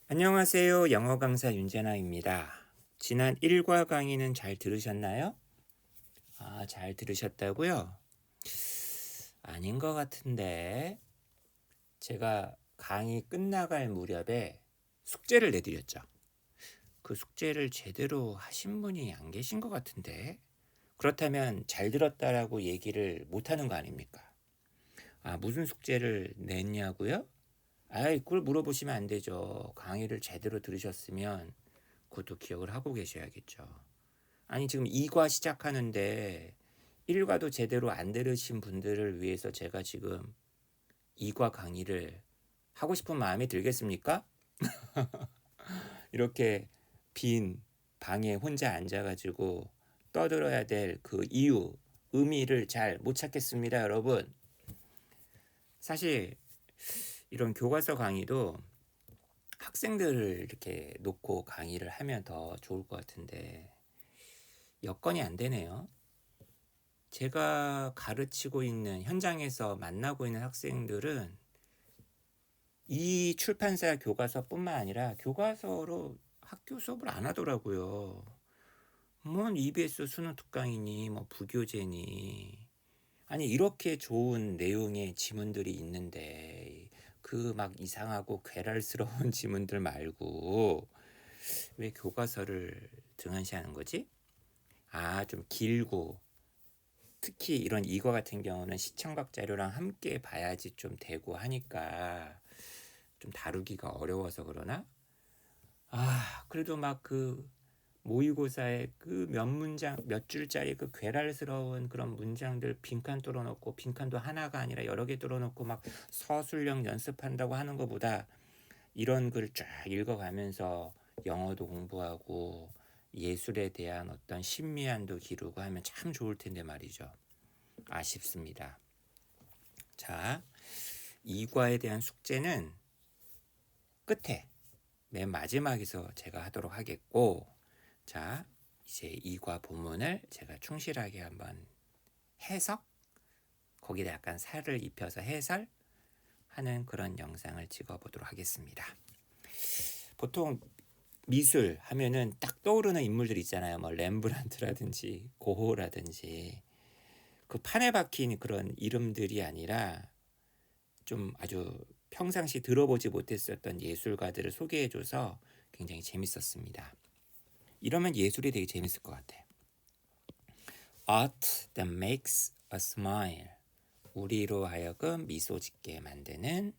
안녕하세요. 영어 강사 윤재나입니다. 지난 1과 강의는 잘 들으셨나요? 잘 들으셨다고요? 아닌 것 같은데. 제가 강의 끝나갈 무렵에 숙제를 내드렸죠. 그 숙제를 제대로 하신 분이 안 계신 것 같은데. 그렇다면 잘 들었다라고 얘기를 못하는 거 아닙니까? 무슨 숙제를 냈냐고요? 그걸 물어보시면 안 되죠. 강의를 제대로 들으셨으면 그것도 기억을 하고 계셔야겠죠. 아니 지금 2과 시작하는데 1과도 제대로 안 들으신 분들을 위해서 제가 지금 2과 강의를 하고 싶은 마음이 들겠습니까? 이렇게 빈 방에 혼자 앉아가지고 떠들어야 될 그 이유, 의미를 잘 못 찾겠습니다, 여러분. 사실 이런 교과서 강의도 학생들을 이렇게 놓고 강의를 하면 더 좋을 것 같은데 여건이 안 되네요. 제가 가르치고 있는 현장에서 만나고 있는 학생들은 이 출판사 교과서뿐만 아니라 교과서로 학교 수업을 안 하더라고요. 뭔 EBS 수능 특강이니 뭐 부교재니, 아니 이렇게 좋은 내용의 지문들이 있는데 그 막 이상하고 괴랄스러운 지문들 말고 왜 교과서를 등한시하는 거지? 좀 길고, 특히 이런 이거 같은 경우는 시청각 자료랑 함께 봐야지 좀 되고 하니까 좀 다루기가 어려워서 그러나? 그래도 막 그 모의고사에 그 몇 문장, 몇 줄짜리 그 괴랄스러운 그런 문장들 빈칸 뚫어놓고, 빈칸도 하나가 아니라 여러 개 뚫어놓고 막 서술형 연습한다고 하는 것보다 이런 글 쫙 읽어가면서 영어도 공부하고 예술에 대한 어떤 신미안도 기르고 하면 참 좋을 텐데 말이죠. 아쉽습니다. 자, 2과에 대한 숙제는 끝에 맨 마지막에서 제가 하도록 하겠고, 자, 이제 2과 본문을 제가 충실하게 한번 해석, 거기다 약간 살을 입혀서 해설하는 그런 영상을 찍어보도록 하겠습니다. 보통 미술 하면은 딱 떠오르는 인물들 있잖아요. 뭐 렘브란트라든지 고호라든지 그 판에 박힌 그런 이름들이 아니라 좀 아주 평상시 들어보지 못했었던 예술가들을 소개해줘서 굉장히 재밌었습니다. 이러면 예술이 되게 재밌을 것 같아요. Art that makes a smile. 우리로 하여금 미소 짓게 만드는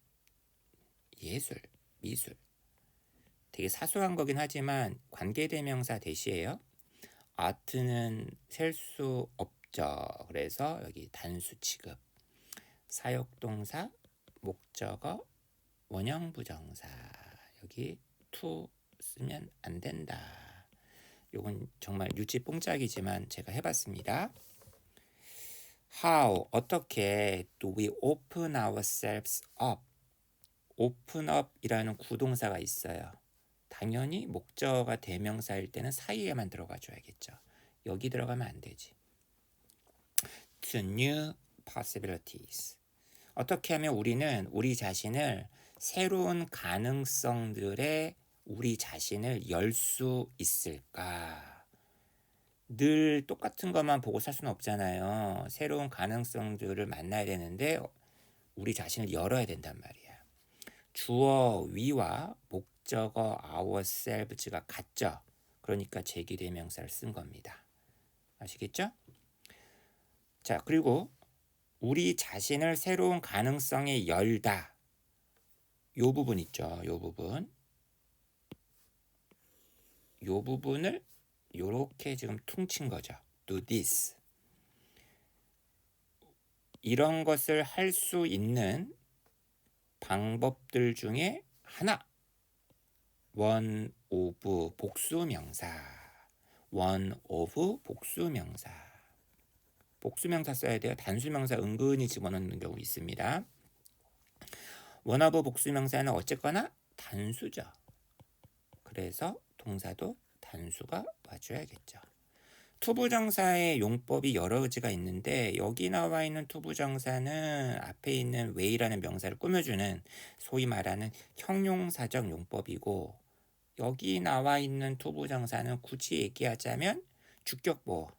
예술, 미술. 되게 사소한 거긴 하지만 관계대명사 대시예요. 아트는 셀 수 없죠. 그래서 여기 단수 취급. 사역동사, 목적어, 원형부정사. 여기 to 쓰면 안 된다. 요건 정말 유치 뽕짝이지만 제가 해봤습니다. How, 어떻게 do we open ourselves up? open up 이라는 구동사가 있어요. 당연히 목적어가 대명사일 때는 사이에만 들어가 줘야겠죠. 여기 들어가면 안 되지. To new possibilities. 어떻게 하면 우리는 우리 자신을 새로운 가능성들에 우리 자신을 열 수 있을까? 늘 똑같은 것만 보고 살 수는 없잖아요. 새로운 가능성들을 만나야 되는데 우리 자신을 열어야 된단 말이야. 주어 위와 목적어 ourselves가 같죠. 그러니까 제기대명사를 쓴 겁니다. 아시겠죠? 자, 그리고 우리 자신을 새로운 가능성에 열다. 요 부분 있죠. 요 부분. 요 부분을 요렇게 지금 퉁친 거죠. do this. 이런 것을 할 수 있는 방법들 중에 하나. one of 복수명사. one of 복수명사. 복수명사 써야 돼요. 단수명사 은근히 집어넣는 경우 있습니다. one of 복수명사는 어쨌거나 단수죠. 그래서 동사도 단수가 와줘야겠죠. 투부정사의 용법이 여러 가지가 있는데 여기 나와 있는 투부정사는 앞에 있는 way라는 명사를 꾸며주는 소위 말하는 형용사적 용법이고, 여기 나와 있는 투부정사는 굳이 얘기하자면 주격보호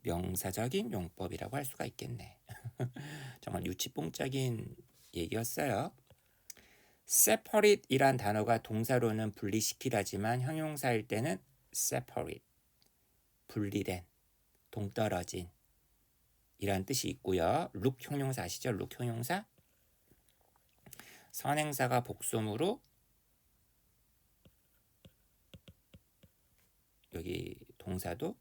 명사적인 용법이라고 할 수가 있겠네. 정말 유치뽕짝인 얘기였어요. separate 이란 단어가 동사로는 분리시키라지만 형용사일 때는 separate, 분리된, 동떨어진 이란 뜻이 있고요. look 형용사 아시죠? look 형용사. 선행사가 복수므로 여기 동사도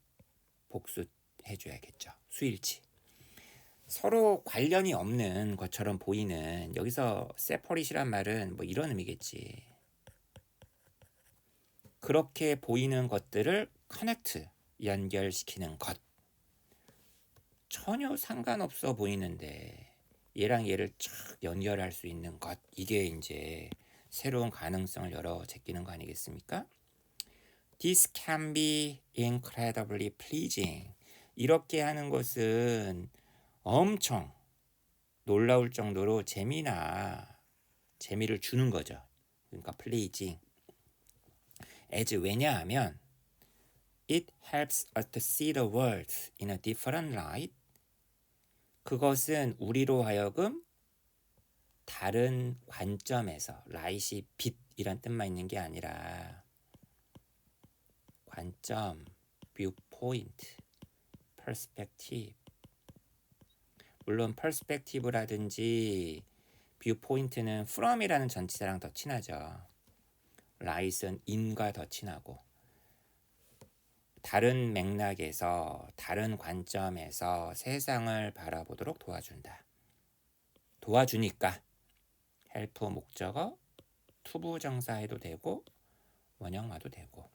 복수해줘야겠죠. 수일치. 서로 관련이 없는 것처럼 보이는, 여기서 separate이란 말은 뭐 이런 의미겠지. 그렇게 보이는 것들을 connect, 연결시키는 것. 전혀 상관없어 보이는데 얘랑 얘를 쫙 연결할 수 있는 것. 이게 이제 새로운 가능성을 열어 제끼는 거 아니겠습니까? This can be incredibly pleasing. 이렇게 하는 것은 엄청 놀라울 정도로 재미를 주는 거죠. 그러니까 pleasing. as 왜냐하면 it helps us to see the world in a different light. 그것은 우리로 하여금 다른 관점에서, light이 빛이란 뜻만 있는 게 아니라 관점, viewpoint, perspective. 물론 perspective라든지 viewpoint는 from이라는 전치사랑 더 친하죠. light은 in과 더 친하고, 다른 맥락에서, 다른 관점에서 세상을 바라보도록 도와준다. 도와주니까 help 목적어, 투부정사 해도 되고 원형화도 되고.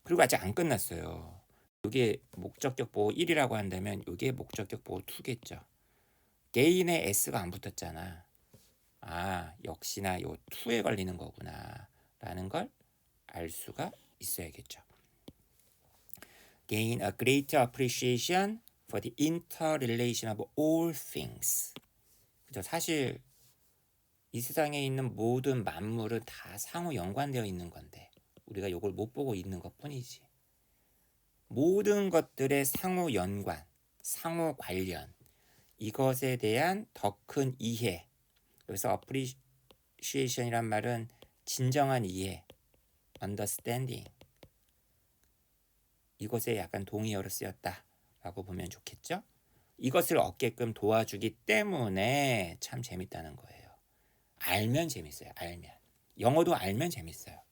그리고 아직 안 끝났어요. 이게 목적격 보호 1이라고 한다면 이게 목적격 보호 2겠죠. gain에 s가 안 붙었잖아. 아, 역시나 요 2에 걸리는 거구나 라는 걸 알 수가 있어야겠죠. Gain a greater appreciation for the interrelation of all things. 그죠? 사실 이 세상에 있는 모든 만물은 다 상호 연관되어 있는 건데 우리가 이걸 못 보고 있는 것뿐이지. 모든 것들의 상호 연관, 상호 관련, 이것에 대한 더 큰 이해. 여기서 appreciation이란 말은 진정한 이해, understanding. 이것에 약간 동의어로 쓰였다라고 보면 좋겠죠? 이것을 얻게끔 도와주기 때문에 참 재밌다는 거예요. 알면 재밌어요. 알면. 영어도 알면 재밌어요.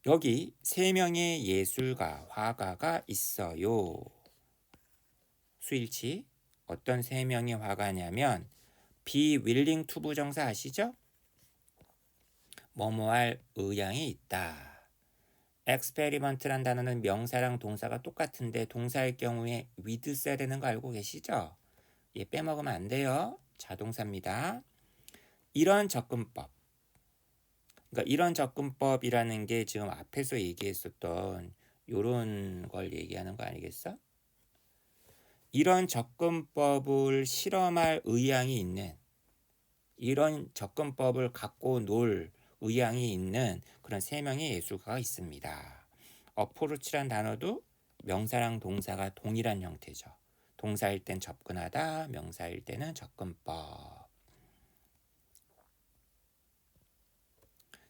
여기 3명의 예술가, 화가가 있어요. 수일치. 어떤 3명의 화가냐면 be willing to 부정사 아시죠? 뭐뭐할 의향이 있다. experiment란 단어는 명사랑 동사가 똑같은데 동사일 경우에 with 써야 되는 거 알고 계시죠? 얘 빼먹으면 안 돼요. 자동사입니다. 이런 접근법. 그러니까 이런 접근법이라는 게 지금 앞에서 얘기했었던 요런 걸 얘기하는 거 아니겠어? 이런 접근법을 실험할 의향이 있는, 이런 접근법을 갖고 놀 의향이 있는 그런 3명의 예술가가 있습니다. approach란 단어도 명사랑 동사가 동일한 형태죠. 동사일 땐 접근하다, 명사일 때는 접근법.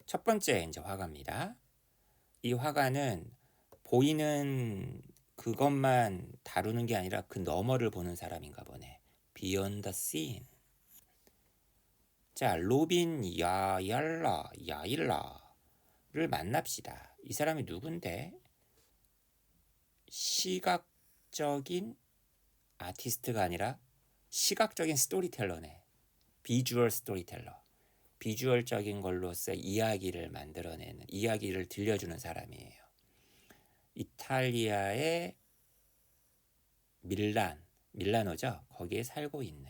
첫 번째 이제 화가입니다. 이 화가는 보이는 그것만 다루는 게 아니라 그 너머를 보는 사람인가 보네. Beyond the scene. 자, 로빈 야일라를 만납시다. 이 사람이 누군데? 시각적인 아티스트가 아니라 시각적인 스토리텔러네. 비주얼 스토리텔러. 비주얼적인 걸로써 이야기를 만들어내는, 이야기를 들려주는 사람이에요. 이탈리아의 밀라노죠. 거기에 살고 있는.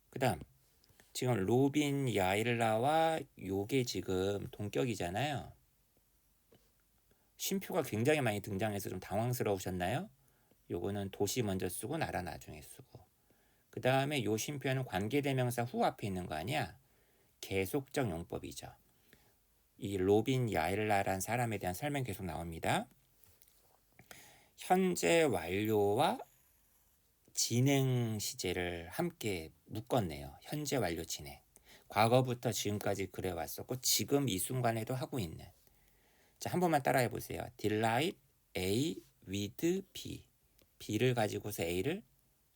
그 다음 지금 로빈 야일라와 요게 지금 동격이잖아요. 쉼표가 굉장히 많이 등장해서 좀 당황스러우셨나요? 요거는 도시 먼저 쓰고 나라 나중에 쓰고. 그 다음에 요 쉼표는 관계대명사 후 앞에 있는 거 아니야? 계속적 용법이죠. 이 로빈 야일라란 사람에 대한 설명 계속 나옵니다. 현재 완료와 진행 시제를 함께 묶었네요. 현재 완료 진행. 과거부터 지금까지 그래 왔었고 지금 이 순간에도 하고 있는. 자, 한 번만 따라해 보세요. delight A with B. B를 가지고서 A를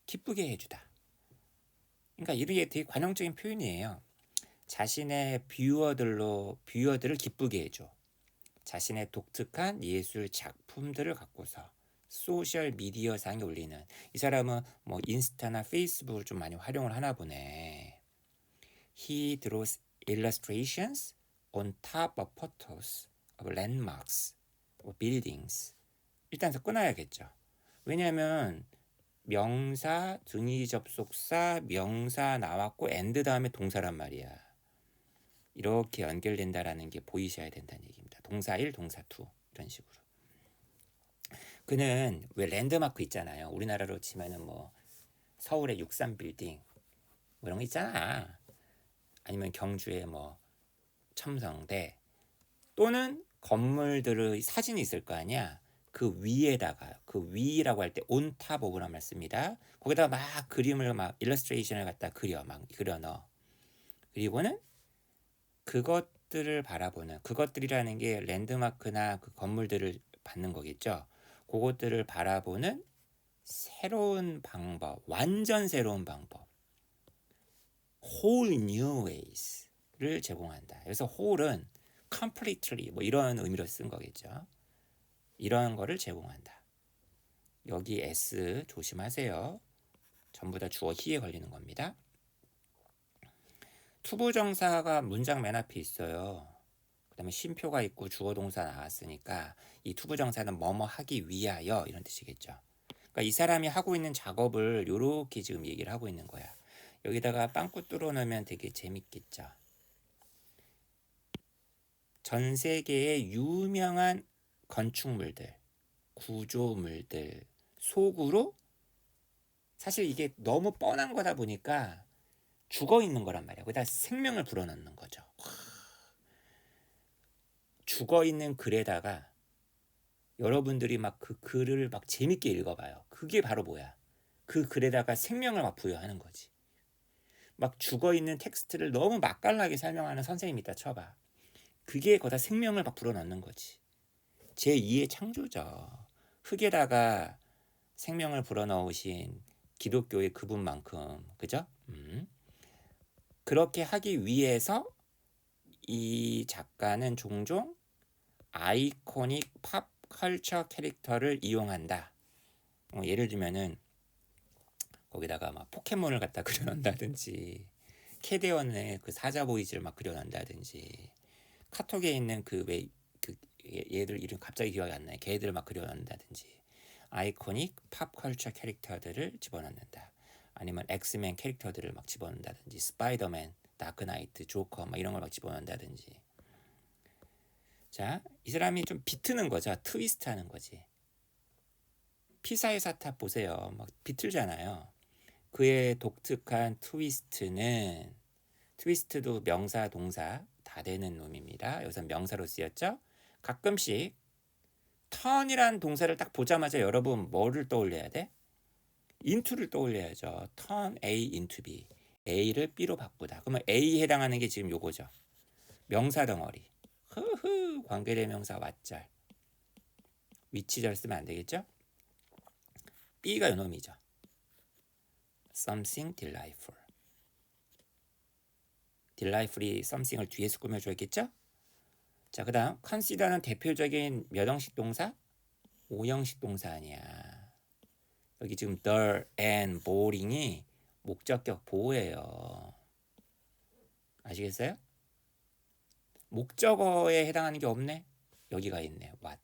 기쁘게 해주다. 그러니까 이게 되게 관용적인 표현이에요. 자신의 뷰어들을 기쁘게 해줘. 자신의 독특한 예술 작품들을 갖고서 소셜 미디어 상에 올리는. 이 사람은 뭐 인스타나 페이스북을 좀 많이 활용을 하나 보네. He draws illustrations on top of photos of landmarks or buildings. 일단 끊어야겠죠. 왜냐하면 명사, 등위 접속사, 명사 나왔고 and 다음에 동사란 말이야. 이렇게 연결된다라는 게 보이셔야 된다는 얘기입니다. 동사 1, 동사 2 이런 식으로. 그는 왜 랜드마크 있잖아요. 우리나라로 치면은 뭐 서울의 63빌딩 뭐 이런 거 있잖아. 아니면 경주의 뭐 첨성대 또는 건물들의 사진이 있을 거 아니야. 그 위에다가 그 위라고 할 때 on top of란 말 씁니다. 거기다가 막 그림을 막 일러스트레이션을 갖다 막 그려 넣어. 그리고는 그것들을 바라보는 그것들이라는 게 랜드마크나 그 건물들을 받는 거겠죠. 그것들을 바라보는 새로운 방법, 완전 새로운 방법, whole new ways를 제공한다. 그래서 whole은 completely 뭐 이런 의미로 쓴 거겠죠. 이런 거를 제공한다. 여기 S 조심하세요. 전부 다 주어 he에 걸리는 겁니다. 투부정사가 문장 맨 앞에 있어요. 그 다음에 쉼표가 있고 주어 동사 나왔으니까 이 투부정사는 뭐뭐 하기 위하여 이런 뜻이겠죠. 그러니까 이 사람이 하고 있는 작업을 요렇게 지금 얘기를 하고 있는 거야. 여기다가 빵꾸 뚫어 놓으면 되게 재밌겠죠. 전 세계의 유명한 건축물들, 구조물들 속으로 사실 이게 너무 뻔한 거다 보니까 죽어 있는 거란 말이야. 거기다 생명을 불어넣는 거죠. 죽어 있는 글에다가 여러분들이 막 그 글을 막 재밌게 읽어봐요. 그게 바로 뭐야? 그 글에다가 생명을 막 부여하는 거지. 막 죽어 있는 텍스트를 너무 맛깔나게 설명하는 선생님이 있다 쳐봐. 그게 거기다 생명을 막 불어넣는 거지. 제2의 창조죠. 흙에다가 생명을 불어넣으신 기독교의 그분만큼, 그죠? 그렇게 하기 위해서 이 작가는 종종 아이코닉 팝 컬처 캐릭터를 이용한다. 예를 들면은 거기다가 막 포켓몬을 갖다 그려놓는다든지 캐데언의 그 사자 보이즈를 막 그려놓는다든지 카톡에 있는 얘들 이름 갑자기 기억이 안 나요. 걔들 막 그려놓는다든지 아이코닉 팝 컬처 캐릭터들을 집어넣는다. 아니면 엑스맨 캐릭터들을 막 집어넣는다든지 스파이더맨, 다크나이트, 조커 막 이런 걸 막 집어넣는다든지. 자, 이 사람이 좀 비트는 거죠. 트위스트 하는 거지. 피사의 사탑 보세요. 막 비틀잖아요. 그의 독특한 트위스트도 명사, 동사 다 되는 놈입니다. 여기서 명사로 쓰였죠. 가끔씩 턴이란 동사를 딱 보자마자 여러분 뭐를 떠올려야 돼? into를 떠올려야죠. turn A into B. A를 B로 바꾸다. 그러면 A에 해당하는 게 지금 요거죠. 명사 덩어리. 흐흐 관계대명사 왓짤. 위치절 쓰면 안 되겠죠? B가 요놈이죠. something delightful. delightfully something을 뒤에서 꾸며줘야겠죠? 자, 그 다음 consider는 대표적인 몇 형식 동사? 5형식 동사 아니야. 여기 지금 the and boring이 목적격 보호예요. 아시겠어요? 목적어에 해당하는 게 없네? 여기가 있네. what.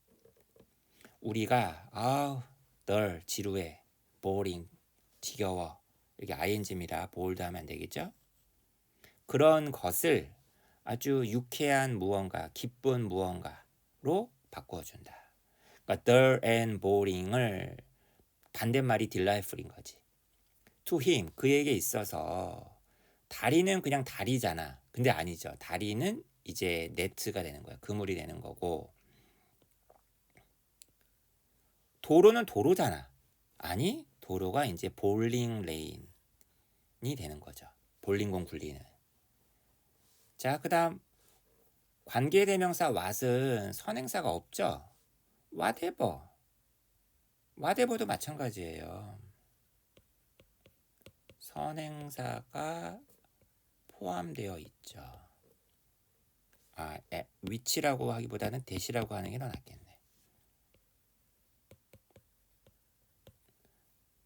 우리가 널 지루해. boring. 지겨워. 여기 ing입니다. bored 하면 안 되겠죠? 그런 것을 아주 유쾌한 무언가, 기쁜 무언가로 바꿔준다. 그러니까 dull and boring을 반대말이 delightful인 거지. to him, 그에게 있어서 다리는 그냥 다리잖아. 근데 아니죠. 다리는 이제 네트가 되는 거야. 그물이 되는 거고, 도로는 도로잖아. 아니, 도로가 이제 볼링 레인이 되는 거죠. 볼링공 굴리는. 자, 그 다음 관계대명사 what은 선행사가 없죠. whatever. whatever도 마찬가지예요. 선행사가 포함되어 있죠. which라고 하기보다는 that이라고 하는 게 더 낫겠네.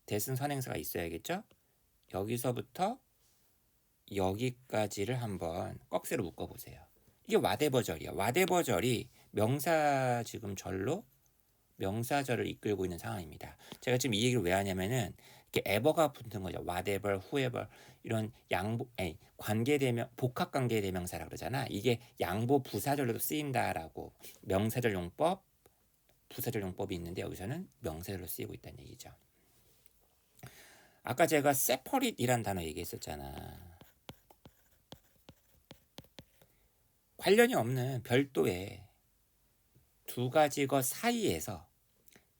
that은 선행사가 있어야겠죠. 여기서부터 여기까지를 한번 꺽쇠로 묶어보세요. 이게 whatever절이야. whatever절이 명사 지금 절로 명사절을 이끌고 있는 상황입니다. 제가 지금 이 얘기를 왜 하냐면은 이렇게 ever가 붙은 거죠. whatever, whoever 이런 관계대명 복합관계대명사라 그러잖아. 이게 양보 부사절로도 쓰인다라고 명사절 용법, 부사절 용법이 있는데 여기서는 명사절로 쓰이고 있다는 얘기죠. 아까 제가 separate이란 단어 얘기했었잖아. 관련이 없는 별도의 두 가지 것 사이에서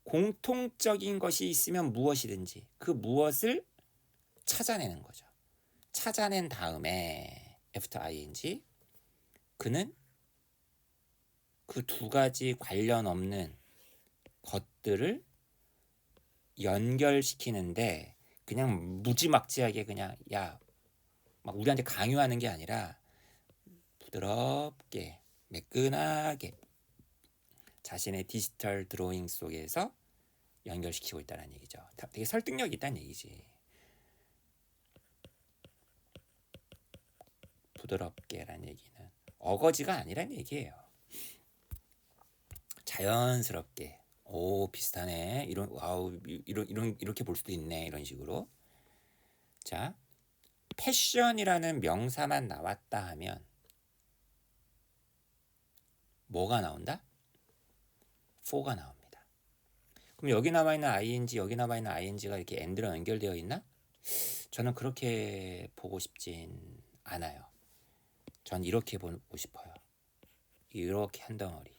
공통적인 것이 있으면 무엇이든지 그 무엇을 찾아내는 거죠. 찾아낸 다음에 after ing 그는 그 두 가지 관련 없는 것들을 연결시키는데 그냥 무지막지하게 그냥 막 우리한테 강요하는 게 아니라 부드럽게 매끈하게 자신의 디지털 드로잉 속에서 연결시키고 있다는 얘기죠. 되게 설득력이 있다는 얘기지. 부드럽게라는 얘기는 어거지가 아니란 얘기예요. 자연스럽게 비슷하네. 이렇게 볼 수도 있네. 이런 식으로. 자, 패션이라는 명사만 나왔다 하면 뭐가 나온다? for가 나옵니다. 그럼 여기 나와 있는 ing, 여기 나와 있는 ing가 이렇게 and랑 연결되어 있나? 저는 그렇게 보고 싶진 않아요. 전 이렇게 보고 싶어요. 이렇게 한 덩어리.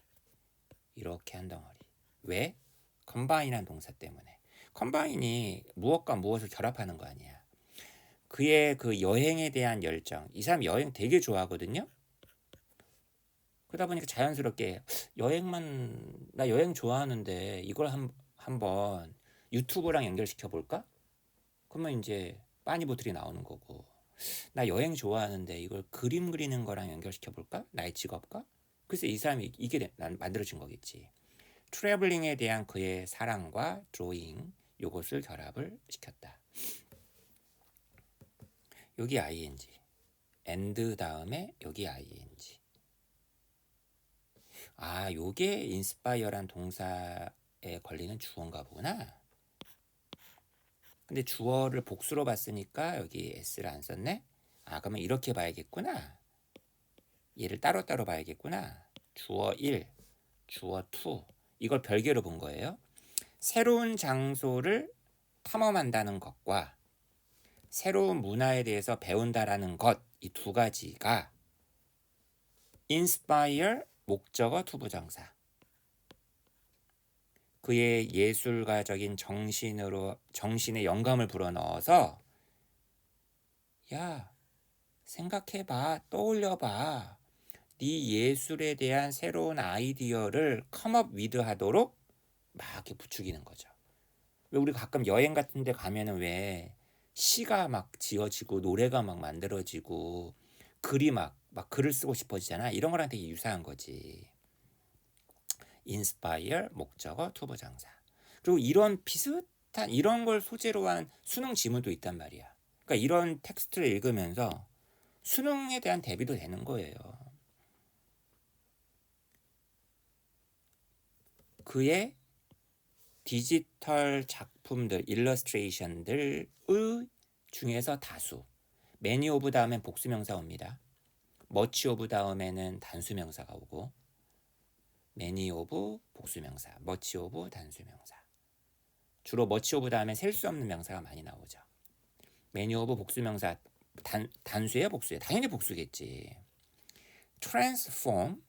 이렇게 한 덩어리. 왜? 컴바인한 동사 때문에. 컴바인이 무엇과 무엇을 결합하는 거 아니야. 그의 그 여행에 대한 열정. 이 사람 여행 되게 좋아하거든요. 그러다 보니까 자연스럽게 나 여행 좋아하는데 이걸 한번 유튜브랑 연결시켜 볼까? 그러면 이제 빠니보틀이 나오는 거고, 나 여행 좋아하는데 이걸 그림 그리는 거랑 연결시켜 볼까? 나의 직업과? 그래서 이 사람이 이게 만들어진 거겠지. 트래블링에 대한 그의 사랑과 드로잉 요것을 결합을 시켰다. 여기 ing, and 다음에 여기 ing. 요게 inspire란 동사에 걸리는 주어인가 보구나. 근데 주어를 복수로 봤으니까 여기 s를 안 썼네. 그러면 이렇게 봐야겠구나. 얘를 따로따로 봐야겠구나. 주어 1, 주어 2. 이걸 별개로 본 거예요. 새로운 장소를 탐험한다는 것과 새로운 문화에 대해서 배운다라는 것, 이 두 가지가 inspire 목적어 투부정사. 그의 예술가적인 정신에 영감을 불어넣어서 생각해봐, 떠올려봐. 네 예술에 대한 새로운 아이디어를 컴업 위드 하도록 막 이렇게 부추기는 거죠. 왜 우리 가끔 여행 같은 데 가면은 왜 시가 막 지어지고 노래가 막 만들어지고 글이 막 글을 쓰고 싶어지잖아. 이런 거랑 되게 유사한 거지. inspire 목적어 투부정사. 그리고 이런 비슷한 이런 걸 소재로 한 수능 지문도 있단 말이야. 그러니까 이런 텍스트를 읽으면서 수능에 대한 대비도 되는 거예요. 그의 디지털 작품들, 일러스트레이션들의 중에서 다수. many of 다음엔 복수명사 옵니다. much of 다음에는 단수명사가 오고 many of 복수명사, much of 단수명사. 주로 much of 다음에 셀 수 없는 명사가 많이 나오죠. many of 복수명사 단수예요, 복수예요? 당연히 복수겠지. transform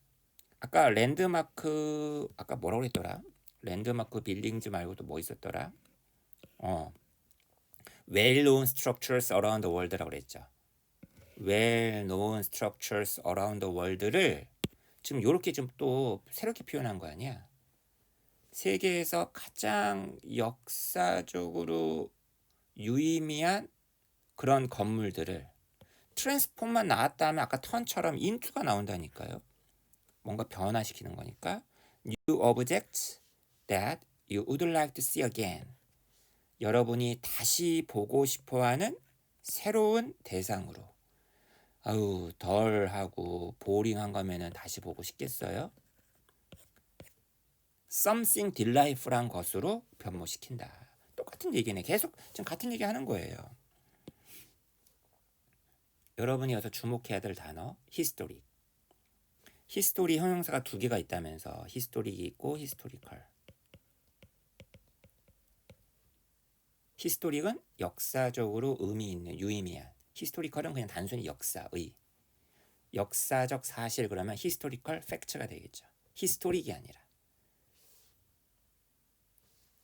아까 랜드마크 아까 뭐라고 그랬더라? 랜드마크 빌딩즈 말고도 뭐 있었더라? well-known structures around the world라고 그랬죠. well-known structures around the world를 지금 이렇게 좀 또 새롭게 표현한 거 아니야? 세계에서 가장 역사적으로 유의미한 그런 건물들을 트랜스폼만 나왔다 하면 아까 턴처럼 into가 나온다니까요. 뭔가 변화시키는 거니까 new objects that you would like to see again. 여러분이 다시 보고 싶어하는 새로운 대상으로. 아유 덜하고 보링한 거면은 다시 보고 싶겠어요? something delightful한 것으로 변모시킨다. 똑같은 얘기네. 계속 지금 같은 얘기 하는 거예요. 여러분이 여기서 주목해야 될 단어 history. history 형용사가 두 개가 있다면서 historic이 있고 historical. historic은 역사적으로 의미 있는 유의미한. historical은 그냥 단순히 역사의. 역사적 사실 그러면 historical fact가 되겠죠. historic이 아니라.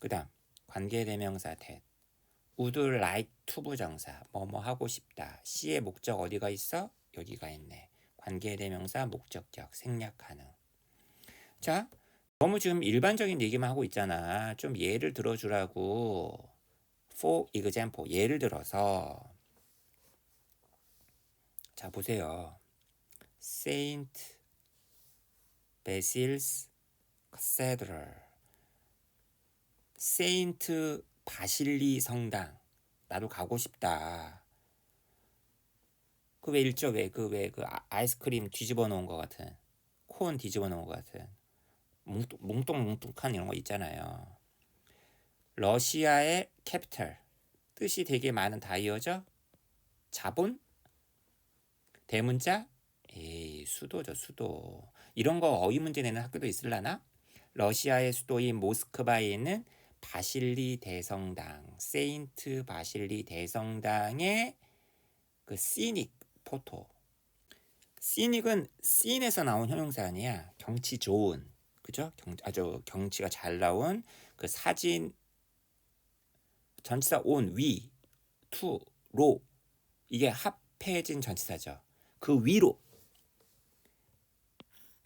그 다음 관계대명사 that. would like to 부정사 뭐뭐 하고 싶다. C의 목적 어디가 있어? 여기가 있네. 관계대명사 목적격 생략 가능. 자 너무 지금 일반적인 얘기만 하고 있잖아. 좀 예를 들어주라고. For example 예를 들어서 자 보세요. Saint Basil's Cathedral 세인트 바실리 성당 나도 가고 싶다. 그 왜 읽죠? 왜 그 아이스크림 뒤집어 놓은 것 같은 콘 뒤집어 놓은 것 같은 뭉뚱뭉뚱한 이런 거 있잖아요. 러시아의 캐피털 뜻이 되게 많은 단어죠. 자본 대문자 수도죠. 수도. 이런 거 어휘 문제 내는 학교도 있을라나? 러시아의 수도인 모스크바에 있는 바실리 대성당, 세인트 바실리 대성당의 그 시닉 포토. 시닉은 씬에서 나온 형용사 아니야. 경치 좋은, 그죠? 아주 경치가 잘 나온 그 사진. 전치사 on 위, to 로 이게 합해진 전치사죠. 그 위로.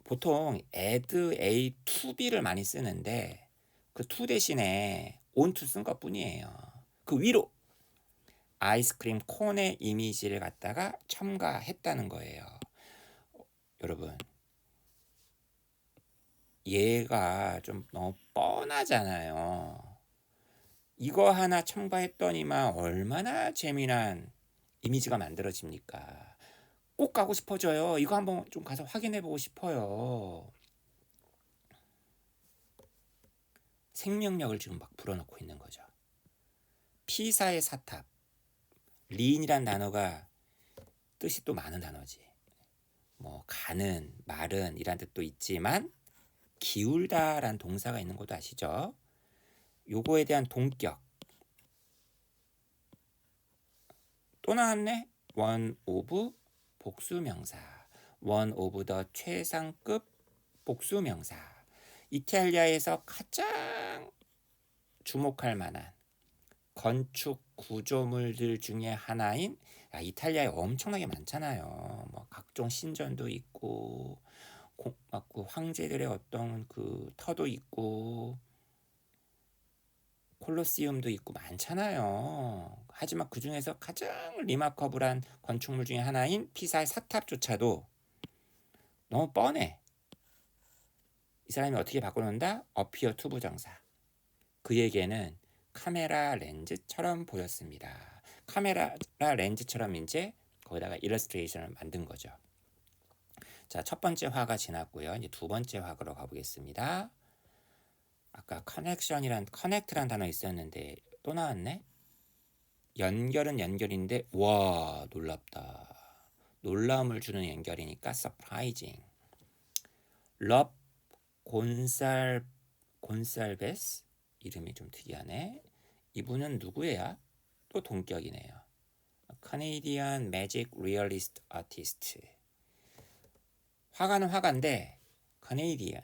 보통 add a to be를 많이 쓰는데 그 to 대신에 on to 쓴 것 뿐이에요. 그 위로 아이스크림 콘의 이미지를 갖다가 첨가했다는 거예요. 여러분 얘가 좀 너무 뻔하잖아요. 이거 하나 첨가했더니만 얼마나 재미난 이미지가 만들어집니까? 꼭 가고 싶어져요. 이거 한번 좀 가서 확인해보고 싶어요. 생명력을 지금 막 불어넣고 있는 거죠. 피사의 사탑. 리인이란 단어가 뜻이 또 많은 단어지. 뭐 가는, 마른 이란 뜻도 있지만 기울다란 동사가 있는 것도 아시죠? 요거에 대한 동격. 또 나왔네. one of 복수명사. one of the 최상급 복수명사. 이탈리아에서 가장 주목할 만한 건축 구조물들 중에 하나인 이탈리아에 엄청나게 많잖아요. 뭐 각종 신전도 있고 황제들의 어떤 그 터도 있고 콜로시움도 있고 많잖아요. 하지만 그 중에서 가장 리마커블한 건축물 중에 하나인 피사의 사탑조차도 너무 뻔해. 이 사람이 어떻게 바꿔놓는다? appear to 부정사. 그에게는 카메라 렌즈처럼 보였습니다. 카메라 렌즈처럼 이제 거기다가 일러스트레이션을 만든 거죠. 자, 첫 번째 화가 지났고요. 이제 두 번째 화로 가보겠습니다. 아까 커넥트란 단어 있었는데 또 나왔네. 연결은 연결인데 와 놀랍다. 놀라움을 주는 연결이니까 surprising. love 곤살베스 이름이 좀 특이하네. 이분은 누구야? 또 동격이네요. Canadian Magic Realist Artist. 화가는 화가인데 Canadian.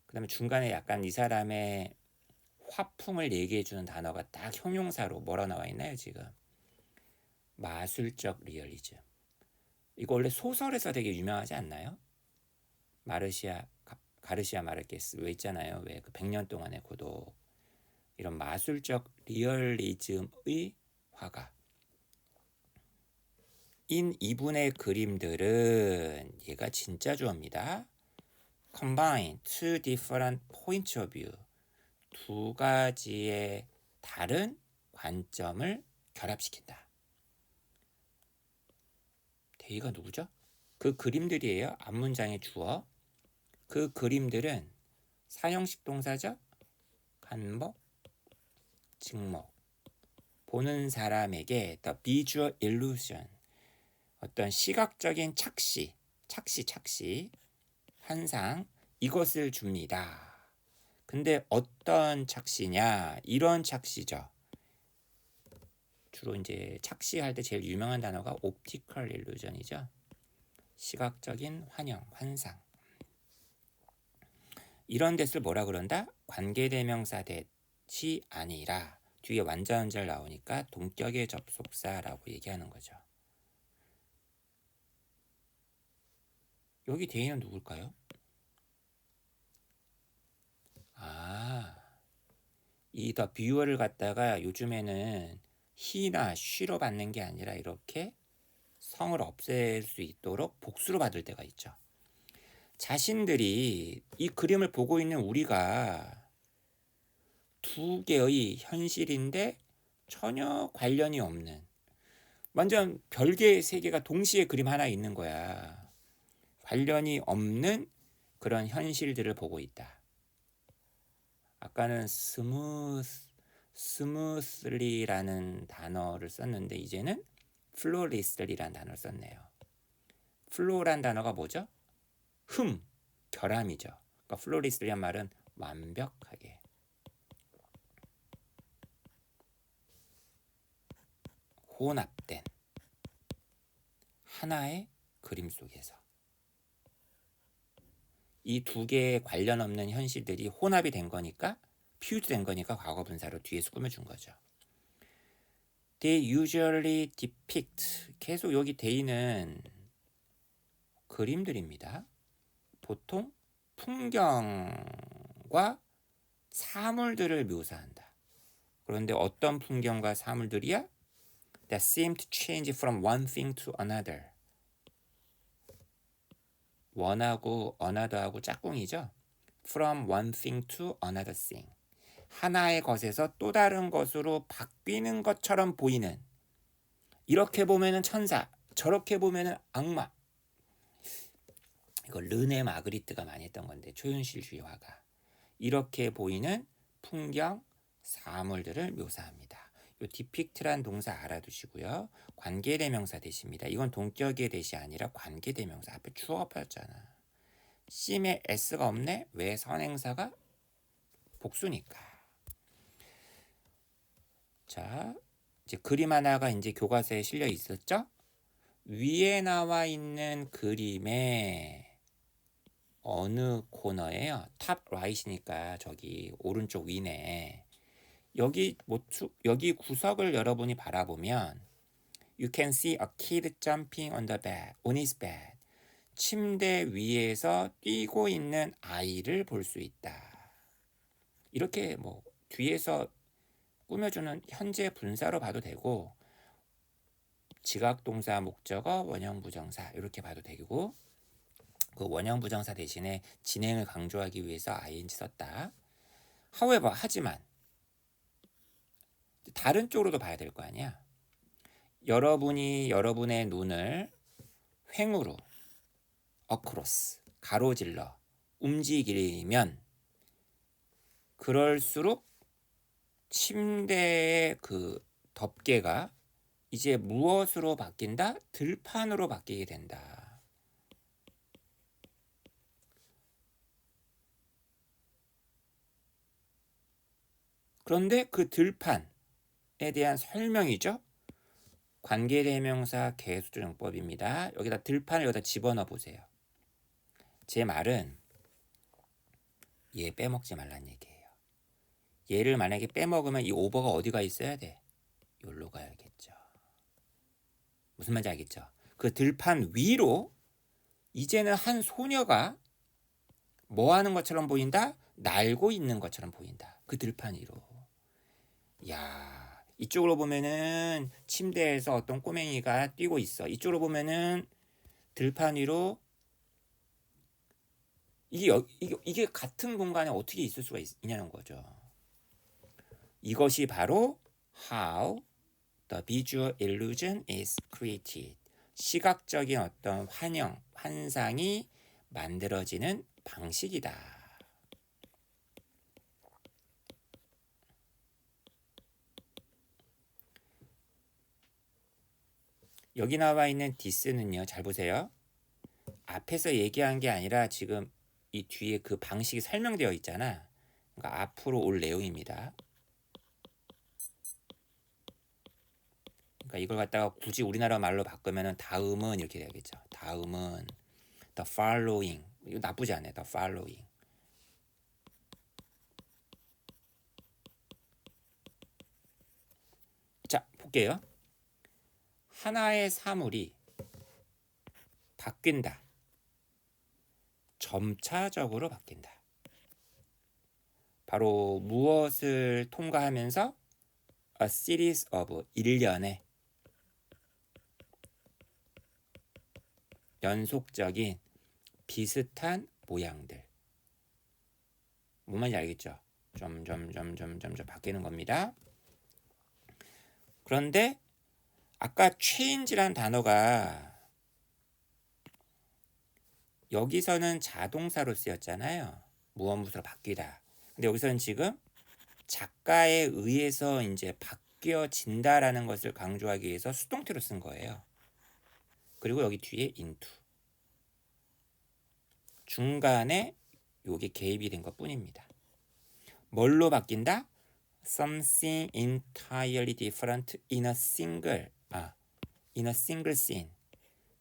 그 다음에 중간에 약간 이 사람의 화풍을 얘기해주는 단어가 딱 형용사로 뭐라 나와 있나요 지금? 마술적 리얼리즘. 이거 원래 소설에서 되게 유명하지 않나요? 가르시아 마르케스 왜 있잖아요. 왜 그 100년 동안의 고독. 이런 마술적 리얼리즘의 화가. 이분의 그림들은 얘가 진짜 좋아합니다. Combine two different points of view. 두 가지의 다른 관점을 결합시킨다. 대의가 누구죠? 그 그림들이에요. 앞문장의 주어. 그 그림들은 사형식 동사죠. 간목, 직목. 보는 사람에게 the visual illusion. 어떤 시각적인 착시, 환상, 이것을 줍니다. 근데 어떤 착시냐? 이런 착시죠. 주로 이제 착시할 때 제일 유명한 단어가 옵티컬 일루전이죠. 시각적인 환상. 이런 데를 뭐라 그런다? 관계대명사 대시 아니라 뒤에 완전절 나오니까 동격의 접속사라고 얘기하는 거죠. 여기 대인은 누굴까요? 이 더 뷰어를 갖다가 요즘에는 he나 she로 받는 게 아니라 이렇게 성을 없앨 수 있도록 복수로 받을 때가 있죠. 자신들이 이 그림을 보고 있는 우리가 두 개의 현실인데 전혀 관련이 없는 완전 별개의 세계가 동시에 그림 하나 있는 거야. 관련이 없는 그런 현실들을 보고 있다. 아까는 스무슬리라는 단어를 썼는데 이제는 플로리슬리라는 단어를 썼네요. 플로란 단어가 뭐죠? 결함이죠. 그러니까 플로리슬리란 말은 완벽하게. 혼합된 하나의 그림 속에서 이 두 개의 관련 없는 현실들이 혼합이 된 거니까 퓨즈된 거니까 과거 분사로 뒤에서 꾸며준 거죠. They usually depict. 계속 여기 they는 그림들입니다. 보통 풍경과 사물들을 묘사한다. 그런데 어떤 풍경과 사물들이야? That seem to change from one thing to another. one하고 another하고 짝꿍이죠. From one thing to another thing. 하나의 것에서 또 다른 것으로 바뀌는 것처럼 보이는. 이렇게 보면은 천사, 저렇게 보면은 악마. 이거 르네 마그리트가 많이 했던 건데 초현실주의 화가. 이렇게 보이는 풍경, 사물들을 묘사합니다. 이 depict란 동사 알아두시고요. 관계대명사 대시입니다. 이건 동격의 대시 아니라 관계대명사. 앞에 주어가 빠졌잖아. 쉼에 s가 없네? 왜? 선행사가 복수니까. 자, 이제 그림 하나가 이제 교과서에 실려 있었죠? 위에 나와 있는 그림의 어느 코너에요? 탑 라이트니까 저기 오른쪽 위네. 여기 구석을 여러분이 바라보면 You can see a kid jumping on his bed. 침대 위에서 뛰고 있는 아이를 볼 수 있다. 이렇게 뭐 뒤에서 꾸며주는 현재 분사로 봐도 되고 지각동사, 목적어, 원형부정사 이렇게 봐도 되고 그 원형부정사 대신에 진행을 강조하기 위해서 ing 썼다. However, 하지만 다른 쪽으로도 봐야 될 거 아니야. 여러분이 여러분의 눈을 횡으로 across, 가로질러 움직이면 그럴수록 침대의 그 덮개가 이제 무엇으로 바뀐다? 들판으로 바뀌게 된다. 그런데 그 들판에 대한 설명이죠. 관계대명사 개수조정법입니다. 여기다 들판을 여기다 집어넣어 보세요. 제 말은 얘 빼먹지 말란 얘기예요. 얘를 만약에 빼먹으면 이 오버가 어디가 있어야 돼? 여기로 가야겠죠. 무슨 말인지 알겠죠? 그 들판 위로 이제는 한 소녀가 뭐 하는 것처럼 보인다? 날고 있는 것처럼 보인다. 그 들판 위로. 야, 이쪽으로 보면은 침대에서 어떤 꼬맹이가 뛰고 있어. 이쪽으로 보면은 들판 위로 이게 같은 공간에 어떻게 있을 수가 있냐는 거죠. 이것이 바로 how the visual illusion is created. 시각적인 어떤 환상이 만들어지는 방식이다. 여기 나와 있는 this는요, 잘 보세요. 앞에서 얘기한 게 아니라 지금 이 뒤에 그 방식이 설명되어 있잖아. 그러니까 앞으로 올 내용입니다. 그러니까 이걸 갖다가 굳이 우리나라 말로 바꾸면은 다음은 이렇게 돼야겠죠. 다음은 the following. 이거 나쁘지 않네. the following. 자, 볼게요. 하나의 사물이 바뀐다. 점차적으로 바뀐다. 바로 무엇을 통과하면서 a series of 일련의 연속적인 비슷한 모양들. 뭔 말인지 알겠죠? 점점 바뀌는 겁니다. 그런데 아까 change란 단어가 여기서는 자동사로 쓰였잖아요. 무엇으로 바뀌다. 근데 여기서는 지금 작가에 의해서 이제 바뀌어진다라는 것을 강조하기 위해서 수동태로 쓴 거예요. 그리고 여기 뒤에 into. 중간에 요게 개입이 된 것 뿐입니다. 뭘로 바뀐다? Something entirely different in a single scene.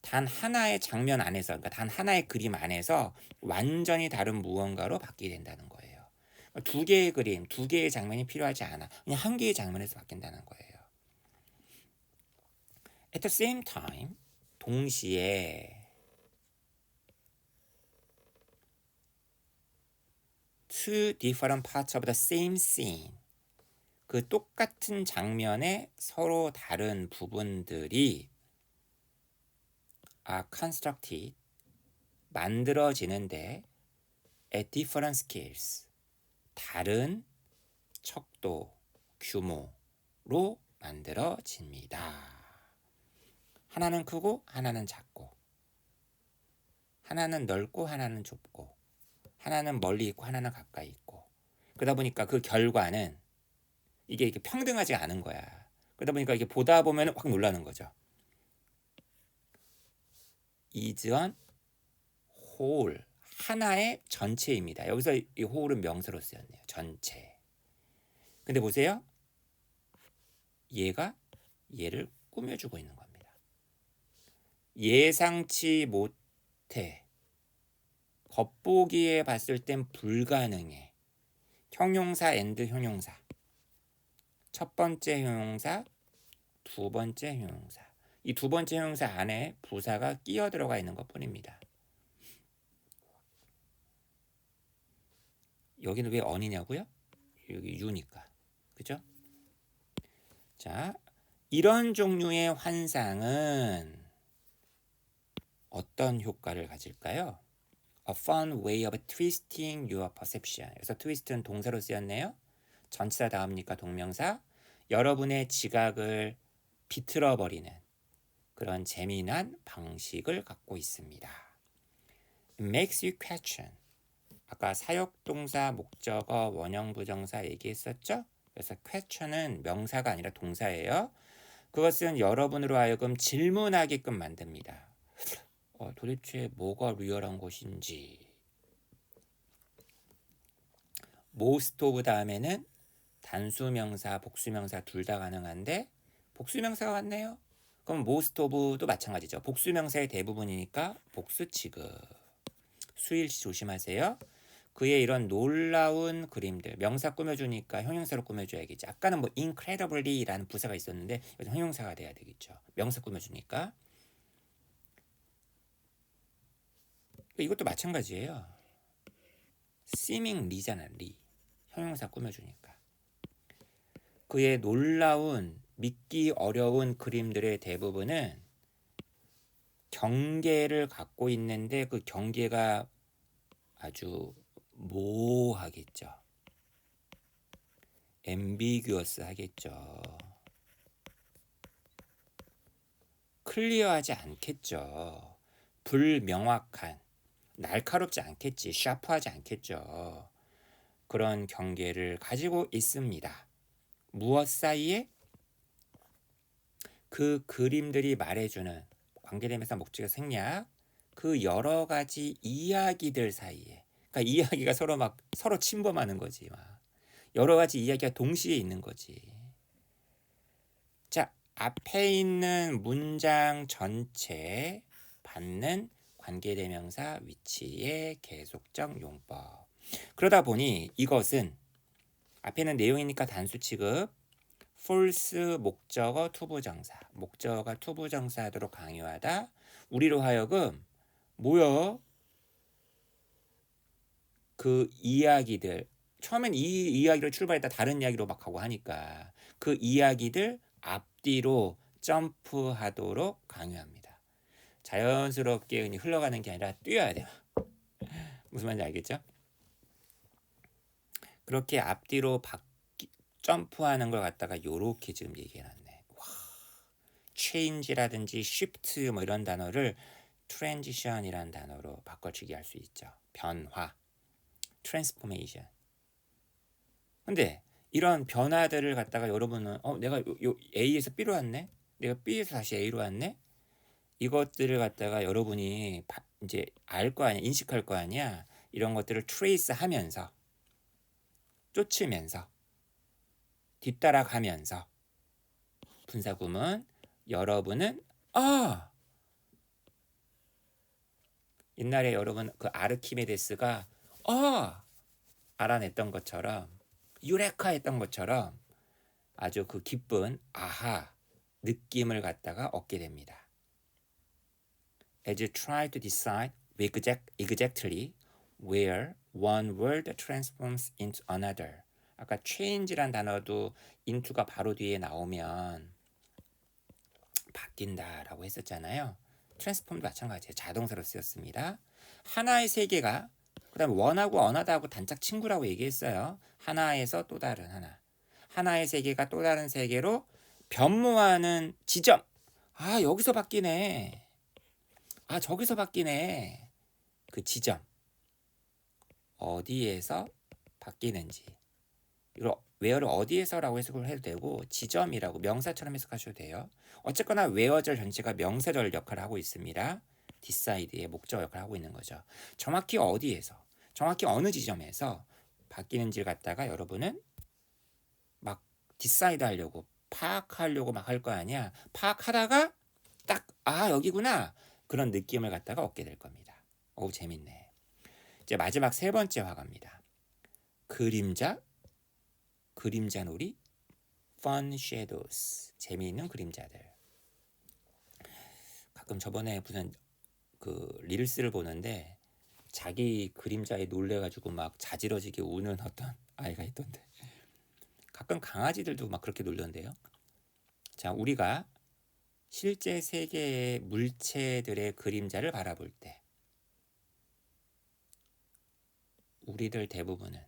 단 하나의 장면 안에서, 그러니까 단 하나의 그림 안에서 완전히 다른 무언가로 바뀌게 된다는 거예요. 두 개의 그림, 두 개의 장면이 필요하지 않아. 그냥 한 개의 장면에서 바뀐다는 거예요. At the same time, 동시에 two different parts of the same scene. 그 똑같은 장면의 서로 다른 부분들이 are constructed, 만들어지는데 at different scales, 다른 척도, 규모로 만들어집니다. 하나는 크고 하나는 작고, 하나는 넓고 하나는 좁고, 하나는 멀리 있고 하나는 가까이 있고. 그러다 보니까 그 결과는 이게 평등하지 않은 거야. 그러다 보니까 이게 보다 보면 확 놀라는 거죠. is an whole, 하나의 전체입니다. 여기서 이 whole은 명사로 쓰였네요. 전체. 근데 보세요. 얘가 얘를 꾸며주고 있는 겁니다. 예상치 못해. 겉보기에 봤을 땐 불가능해. 형용사 and 형용사. 첫 번째 형용사, 두 번째 형용사. 이 두 번째 형용사 안에 부사가 끼어 들어가 있는 것 뿐입니다. 여기는 왜 on이냐고요? 여기 you니까. 그죠? 자, 이런 종류의 환상은 어떤 효과를 가질까요? A fun way of twisting your perception. 그래서 twist는 동사로 쓰였네요. 전치사 다음니까 동명사. 여러분의 지각을 비틀어버리는 그런 재미난 방식을 갖고 있습니다. It makes you question. 아까 사역동사, 목적어, 원형부정사 얘기했었죠? 그래서 question은 명사가 아니라 동사예요. 그것은 여러분으로 하여금 질문하게끔 만듭니다. 도대체 뭐가 리얼한 것인지. most of 다음에는 단수명사, 복수명사 둘 다 가능한데 복수명사가 왔네요. 그럼 most of도 마찬가지죠. 복수명사의 대부분이니까 복수 취급. 수일시 조심하세요. 그의 이런 놀라운 그림들, 명사 꾸며주니까 형용사로 꾸며줘야겠지. 아까는 뭐 incredibly라는 부사가 있었는데 여기서 형용사가 돼야 되겠죠. 명사 꾸며주니까. 이것도 마찬가지예요. seemingly잖아, 리. 형용사 꾸며주니까. 그의 놀라운, 믿기 어려운 그림들의 대부분은 경계를 갖고 있는데 그 경계가 아주 모호하겠죠. ambiguous 하겠죠. 클리어하지 않겠죠. 불명확한, 날카롭지 않겠지, 샤프하지 않겠죠. 그런 경계를 가지고 있습니다. 무엇 사이에? 그 그림들이 말해주는 관계대명사 목적어 생략, 그 여러 가지 이야기들 사이에. 그러니까 이야기가 서로 침범하는 거지. 막. 여러 가지 이야기가 동시에 있는 거지. 자, 앞에 있는 문장 전체 받는 관계대명사 위치의 계속적 용법. 그러다 보니 이것은 앞에는 내용이니까 단수 취급, false 목적어 투부정사, 목적어가 투부정사하도록 강요하다. 우리로 하여금 뭐야? 그 이야기들, 처음엔 이 이야기로 출발했다 다른 이야기로 막 하고 하니까 그 이야기들 앞뒤로 점프하도록 강요합니다. 자연스럽게 그냥 흘러가는 게 아니라 뛰어야 돼요. 무슨 말인지 알겠죠? 그렇게 앞뒤로 점프하는 걸 갖다가 요렇게 지금 얘기해놨네. 와, change라든지 shift 뭐 이런 단어를 transition이라는 단어로 바꿔치기 할 수 있죠. 변화, transformation. 근데 이런 변화들을 갖다가 여러분은 내가 요 A에서 B로 왔네? 내가 B에서 다시 A로 왔네? 이것들을 갖다가 여러분이 이제 알 거 아니야, 인식할 거 아니야. 이런 것들을 트레이스 하면서 쫓으면서 뒤따라가면서 분사구문 여러분은 옛날에 여러분 그 아르키메데스가 알아냈던 것처럼 유레카 했던 것처럼 아주 그 기쁜 아하 느낌을 갖다가 얻게 됩니다. As you try to decide exactly where one word transforms into another. 아까 change란 단어도 into가 바로 뒤에 나오면 바뀐다라고 했었잖아요. transform도 마찬가지예요. 자동사로 쓰였습니다. 하나의 세계가 그다음 원하고 언하다하고 단짝 친구라고 얘기했어요. 하나에서 또 다른 하나. 하나의 세계가 또 다른 세계로 변모하는 지점. 여기서 바뀌네. 저기서 바뀌네. 그 지점. 어디에서 바뀌는지. 이걸 where를 어디에서라고 해석을 해도 되고 지점이라고 명사처럼 해석하셔도 돼요. 어쨌거나 where절 전체가 명사절 역할을 하고 있습니다. decide의 목적 역할을 하고 있는 거죠. 정확히 어디에서, 정확히 어느 지점에서 바뀌는지를 갖다가 여러분은 막 decide 하려고 파악하려고 막 할 거 아니야. 파악하다가 딱 여기구나. 그런 느낌을 갖다가 얻게 될 겁니다. 재밌네. 이제 마지막 세 번째 화가입니다. 그림자놀이, fun shadows, 재미있는 그림자들. 가끔 저번에 무슨 그 릴스를 보는데 자기 그림자에 놀래가지고 막 자지러지게 우는 어떤 아이가 있던데 가끔 강아지들도 막 그렇게 놀던데요. 자, 우리가 실제 세계의 물체들의 그림자를 바라볼 때 우리들 대부분은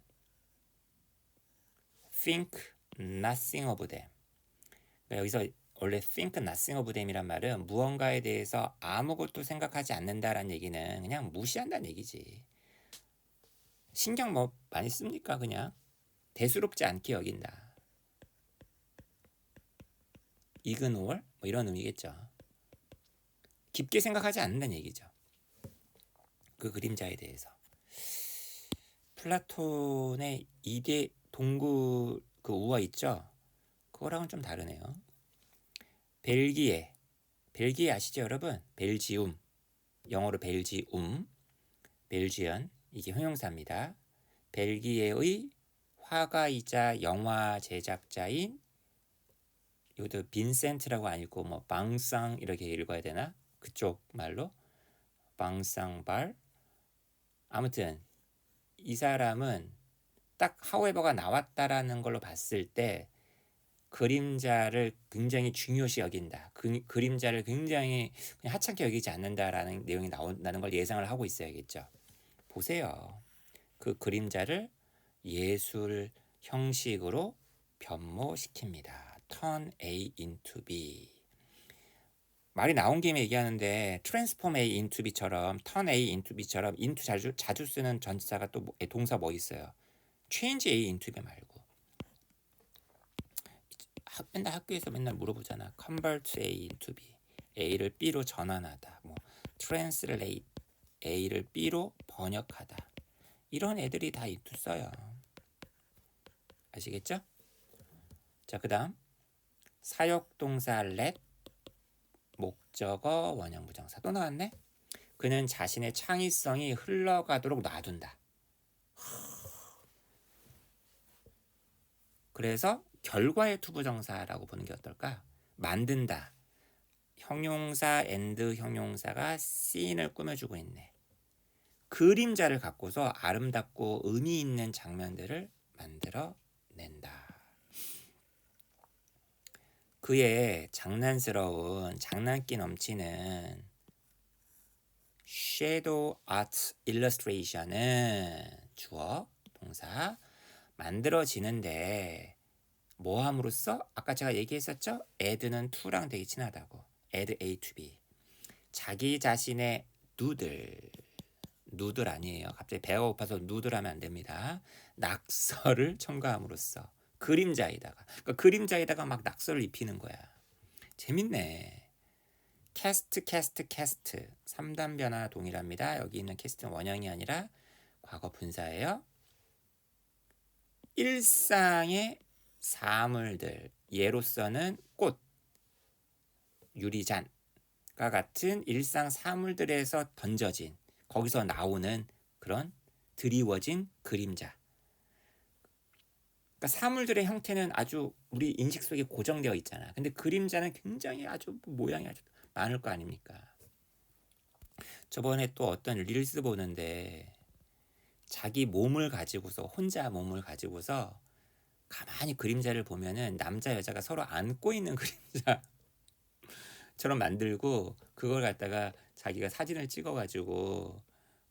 think nothing of them. 여기서 원래 think nothing of them이란 말은 무언가에 대해서 아무것도 생각하지 않는다라는 얘기는 그냥 무시한다는 얘기지. 신경 뭐 많이 씁니까? 그냥 대수롭지 않게 여긴다. ignore 뭐 이런 의미겠죠. 깊게 생각하지 않는다는 얘기죠. 그 그림자에 대해서. 플라톤의 2대 동굴 그 우어 있죠? 그거랑은 좀 다르네요. 벨기에. 벨기에 아시죠, 여러분? 벨지움. 영어로 벨지움. 벨지언. 이게 형용사입니다. 벨기에의 화가이자 영화 제작자인 이것도 빈센트라고 안 읽고 뭐 방상 이렇게 읽어야 되나? 그쪽 말로 방상발. 아무튼 이 사람은 딱 하우에버가 나왔다라는 걸로 봤을 때 그림자를 굉장히 중요시 여긴다. 그림자를 굉장히 그냥 하찮게 여기지 않는다라는 내용이 나온다는 걸 예상을 하고 있어야겠죠. 보세요. 그 그림자를 예술 형식으로 변모시킵니다. Turn A into B. 말이 나온 김에 얘기하는데 transform A into B처럼 turn A into B처럼 into 자주 쓰는 전치사가 또 동사 뭐 있어요? change A into B 말고. 맨날 학교에서 맨날 물어보잖아. convert A into B. A를 B로 전환하다. 뭐 translate A를 B로 번역하다. 이런 애들이 다 into 써요. 아시겠죠? 자, 그다음 사역동사 let 목적어 원형부정사 또 나왔네. 그는 자신의 창의성이 흘러가도록 놔둔다. 그래서 결과의 투부정사라고 보는 게 어떨까? 만든다. 형용사 and 형용사가 씬을 꾸며주고 있네. 그림자를 갖고서 아름답고 의미 있는 장면들을 만들어낸다. 그의 장난스러운 장난기 넘치는 shadow art illustration은 주어, 동사 만들어지는데 뭐 함으로써? 아까 제가 얘기했었죠? add는 to랑 되게 친하다고. add A to B. 자기 자신의 누들 아니에요. 갑자기 배가 고파서 누들 하면 안 됩니다. 낙서를 첨가함으로써 그림자에다가 그림자에다가 막 낙서를 입히는 거야. 재밌네. 캐스트 3단 변화 동일합니다. 여기 있는 캐스트는 원형이 아니라 과거 분사예요. 일상의 사물들, 예로서는 꽃, 유리잔과 같은 일상 사물들에서 던져진, 거기서 나오는 그런 드리워진 그림자. 그러니까 사물들의 형태는 아주 우리 인식 속에 고정되어 있잖아. 근데 그림자는 굉장히 아주 모양이 아주 많을 거 아닙니까? 저번에 또 어떤 릴스 보는데 자기 몸을 가지고서 혼자 몸을 가지고서 가만히 그림자를 보면은 남자 여자가 서로 안고 있는 그림자처럼 만들고 그걸 갖다가 자기가 사진을 찍어가지고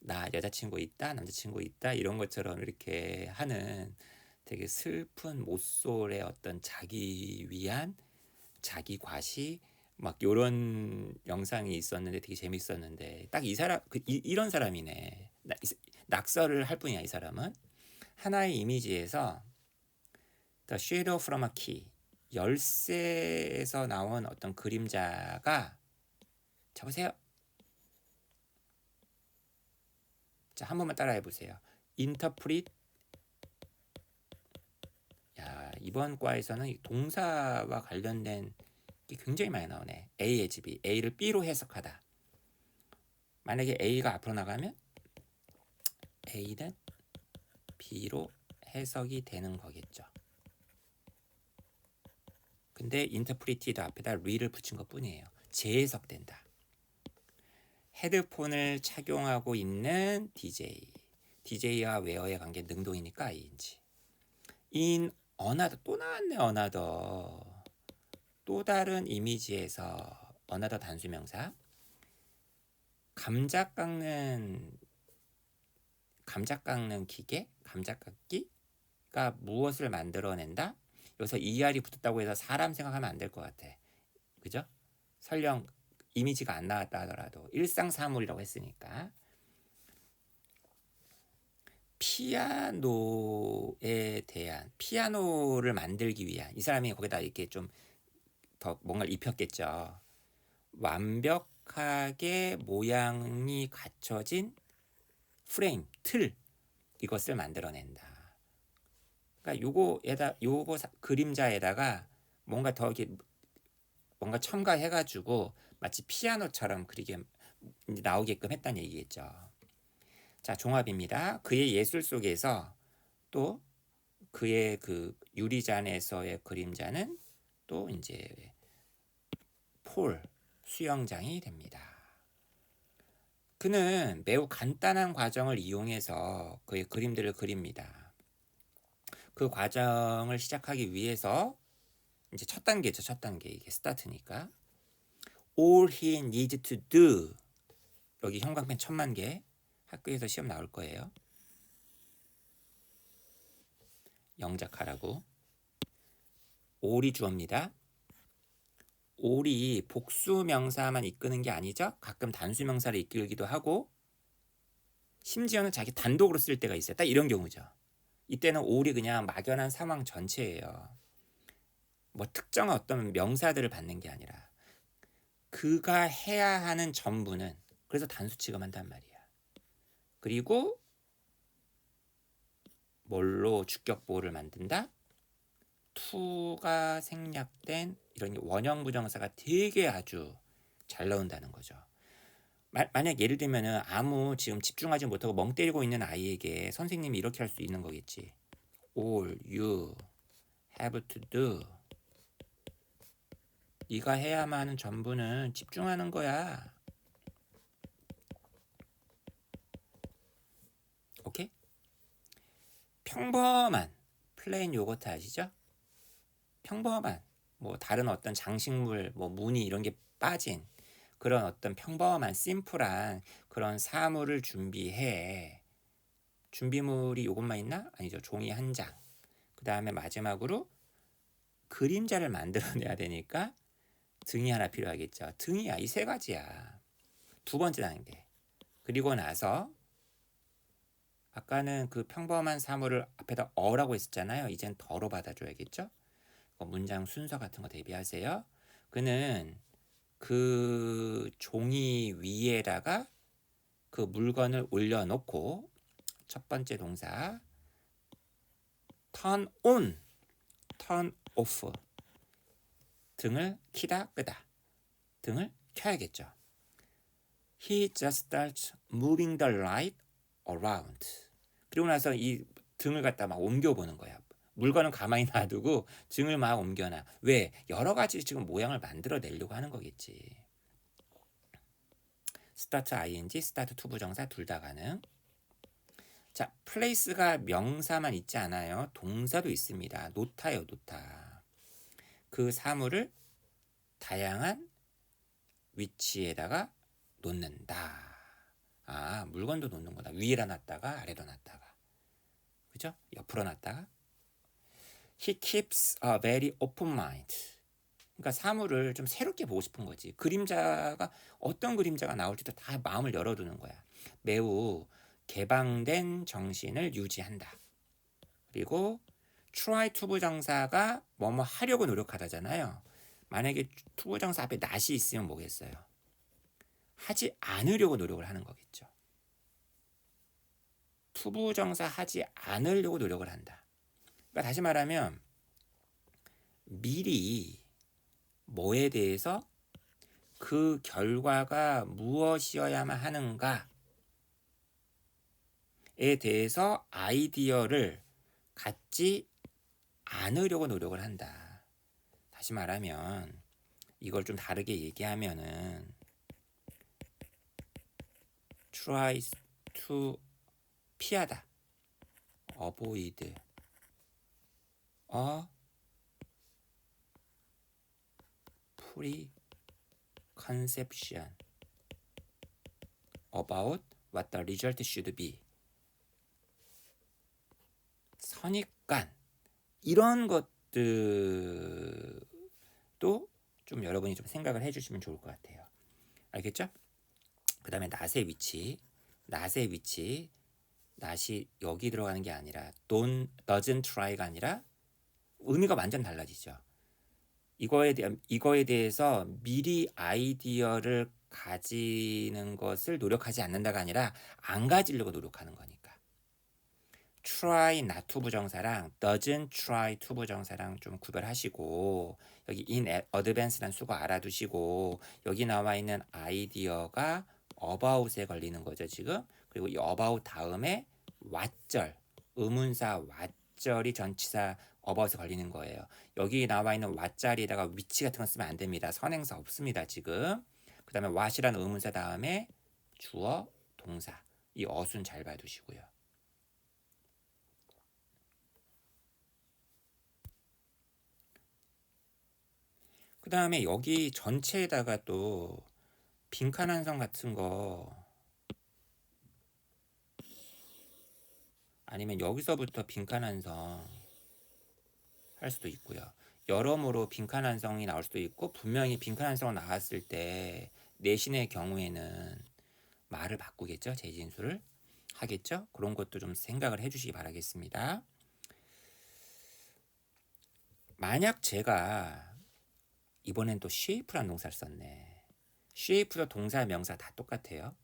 나 여자친구 있다 남자친구 있다 이런 것처럼 이렇게 하는 되게 슬픈 모쏠의 어떤 자기 위안 자기 과시 막 요런 영상이 있었는데 되게 재밌었는데 딱 이 사람 이런 사람이네. 낙서를 할 뿐이야. 이 사람은 하나의 이미지에서 The Shadow from a Key 열쇠에서 나온 어떤 그림자가 자 보세요. 자, 한 번만 따라해 보세요. Interpret. 야, 이번 과에서는 동사와 관련된 게 굉장히 많이 나오네. A as B. A를 B로 해석하다. 만약에 A가 앞으로 나가면 A는 B로 해석이 되는 거겠죠. 근데 인터프리티드 앞에다 re를 붙인 것 뿐이에요. 재해석된다. 헤드폰을 착용하고 있는 DJ. DJ와 웨어의 관계 능동이니까 ING. in another 또 나왔네. another. 또 다른 이미지에서 another 단수명사. 감자 깎는 기계, 감자깎기가 무엇을 만들어낸다? 여기서 ER이 붙었다고 해서 사람 생각하면 안 될 것 같아. 그죠? 설령 이미지가 안 나왔다 하더라도 일상사물이라고 했으니까. 피아노에 대한 피아노를 만들기 위한 이 사람이 거기다 이렇게 좀 더 뭔가를 입혔겠죠. 완벽하게 모양이 갖춰진 프레임, 틀 이것을 만들어낸다. 그러니까 요거 그림자에다가 뭔가 더 이렇게 뭔가 첨가해가지고 마치 피아노처럼 그리게 나오게끔 했다는 얘기겠죠. 자, 종합입니다. 그의 예술 속에서 또 그의 그 유리잔에서의 그림자는 또 이제 폴, 수영장이 됩니다. 그는 매우 간단한 과정을 이용해서 그의 그림들을 그립니다. 그 과정을 시작하기 위해서 이제 첫 단계죠. 첫 단계. 이게 스타트니까. All he needs to do. 여기 형광펜 10,000개. 학교에서 시험 나올 거예요. 영작하라고. all이 주어입니다. all이 복수 명사만 이끄는 게 아니죠. 가끔 단수 명사를 이끌기도 하고 심지어는 자기 단독으로 쓸 때가 있어요. 딱 이런 경우죠. 이때는 all이 그냥 막연한 상황 전체예요. 뭐 특정한 어떤 명사들을 받는 게 아니라 그가 해야 하는 전부는, 그래서 단수 취급한단 말이야. 그리고 뭘로 주격보호를 만든다? to가 생략된 이런 원형 부정사가 되게 아주 잘 나온다는 거죠. 만약 예를 들면은 아무 지금 집중하지 못하고 멍 때리고 있는 아이에게 선생님이 이렇게 할 수 있는 거겠지. All you have to do. 네가 해야만 하는 전부는 집중하는 거야. 오케이? 평범한 플레인 요거트 아시죠? 평범한 뭐 다른 어떤 장식물, 뭐 무늬 이런 게 빠진 그런 어떤 평범한 심플한 그런 사물을 준비해. 준비물이 요것만 있나? 아니죠. 종이 한 장. 그 다음에 마지막으로 그림자를 만들어내야 되니까 등이 하나 필요하겠죠. 등이야. 이 세 가지야. 두 번째 단계. 그리고 나서 아까는 그 평범한 사물을 앞에다 어라고 했었잖아요. 이젠 더로 받아줘야겠죠. 문장 순서 같은 거 대비하세요. 그는 그 종이 위에다가 그 물건을 올려놓고 첫 번째 동사 turn on, turn off. 등을 키다 끄다. 등을 켜야겠죠. He just starts moving the light around. 그리고 나서 이 등을 갖다 막 옮겨보는 거야. 물건은 가만히 놔두고 등을 막 옮겨놔. 왜? 여러 가지 지금 모양을 만들어내려고 하는 거겠지. start ing, start to 부정사 둘 다 가능. 자, place가 명사만 있지 않아요. 동사도 있습니다. 놓다요, 놓다. 그 사물을 다양한 위치에다가 놓는다. 아, 물건도 놓는 거다. 위에다 놨다가 아래로 놨다가. 그죠? 옆으로 놨다가. He keeps a very open mind. 그러니까 사물을 좀 새롭게 보고 싶은 거지. 그림자가 어떤 그림자가 나올지도 다 마음을 열어두는 거야. 매우 개방된 정신을 유지한다. 그리고 try to 부정사가 뭐뭐 하려고 노력하다잖아요. 만약에 to 부정사 앞에 not이 있으면 뭐겠어요? 하지 않으려고 노력을 하는 거겠죠. to 부정사 하지 않으려고 노력을 한다. 그러니까 다시 말하면 미리 뭐에 대해서 그 결과가 무엇이어야만 하는가에 대해서 아이디어를 갖지 않으려고 노력을 한다. 다시 말하면 이걸 좀 다르게 얘기하면은 try to 피하다. avoid a preconception about what the result should be. 선입관 이런 것들도 좀 여러분이 좀 생각을 해주시면 좋을 것 같아요. 알겠죠? 그 다음에 낫의 위치, 낫이 여기 들어가는 게 아니라 doesn't try가 아니라 의미가 완전 달라지죠. 이거에 대해서 미리 아이디어를 가지는 것을 노력하지 않는다가 아니라 안 가지려고 노력하는 거니까. try not to 부정사랑 doesn't try to 부정사랑 좀 구별하시고, 여기 in advance라는 수거 알아두시고, 여기 나와 있는 아이디어가 about에 걸리는 거죠 지금. 그리고 이 about 다음에 what절, 의문사 what절이 전치사 about에 걸리는 거예요. 여기 나와 있는 what자리에다가 위치 같은 거 쓰면 안 됩니다. 선행사 없습니다 지금. 그 다음에 what이라는 의문사 다음에 주어, 동사, 이 어순 잘 봐두시고요. 그 다음에 여기 전체에다가 또 빈칸 한성 같은 거, 아니면 여기서부터 빈칸 한성 할 수도 있고요. 여러모로 빈칸 한성이 나올 수도 있고, 분명히 빈칸 한성 나왔을 때 내신의 경우에는 말을 바꾸겠죠. 재진수를 하겠죠. 그런 것도 좀 생각을 해주시기 바라겠습니다. 만약 제가 이번엔 또 shape란 동사를 썼네. shape도 동사, 명사 다 똑같아요.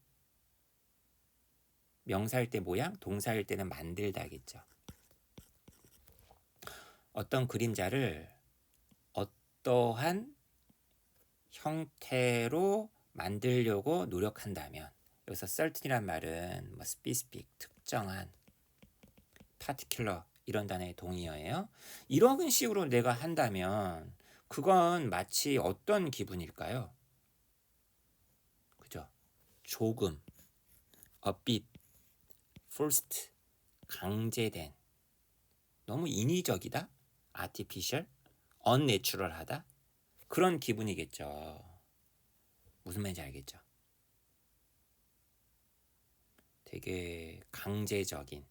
명사일 때 모양, 동사일 때는 만들다겠죠. 어떤 그림자를 어떠한 형태로 만들려고 노력한다면, 여기서 certain이란 말은 뭐 specific, 특정한, particular 이런 단어의 동의어예요. 이런 식으로 내가 한다면 그건 마치 어떤 기분일까요? 그죠? 조금, a bit, forced, 강제된, 너무 인위적이다, artificial, unnatural하다, 그런 기분이겠죠. 무슨 말인지 알겠죠? 되게 강제적인.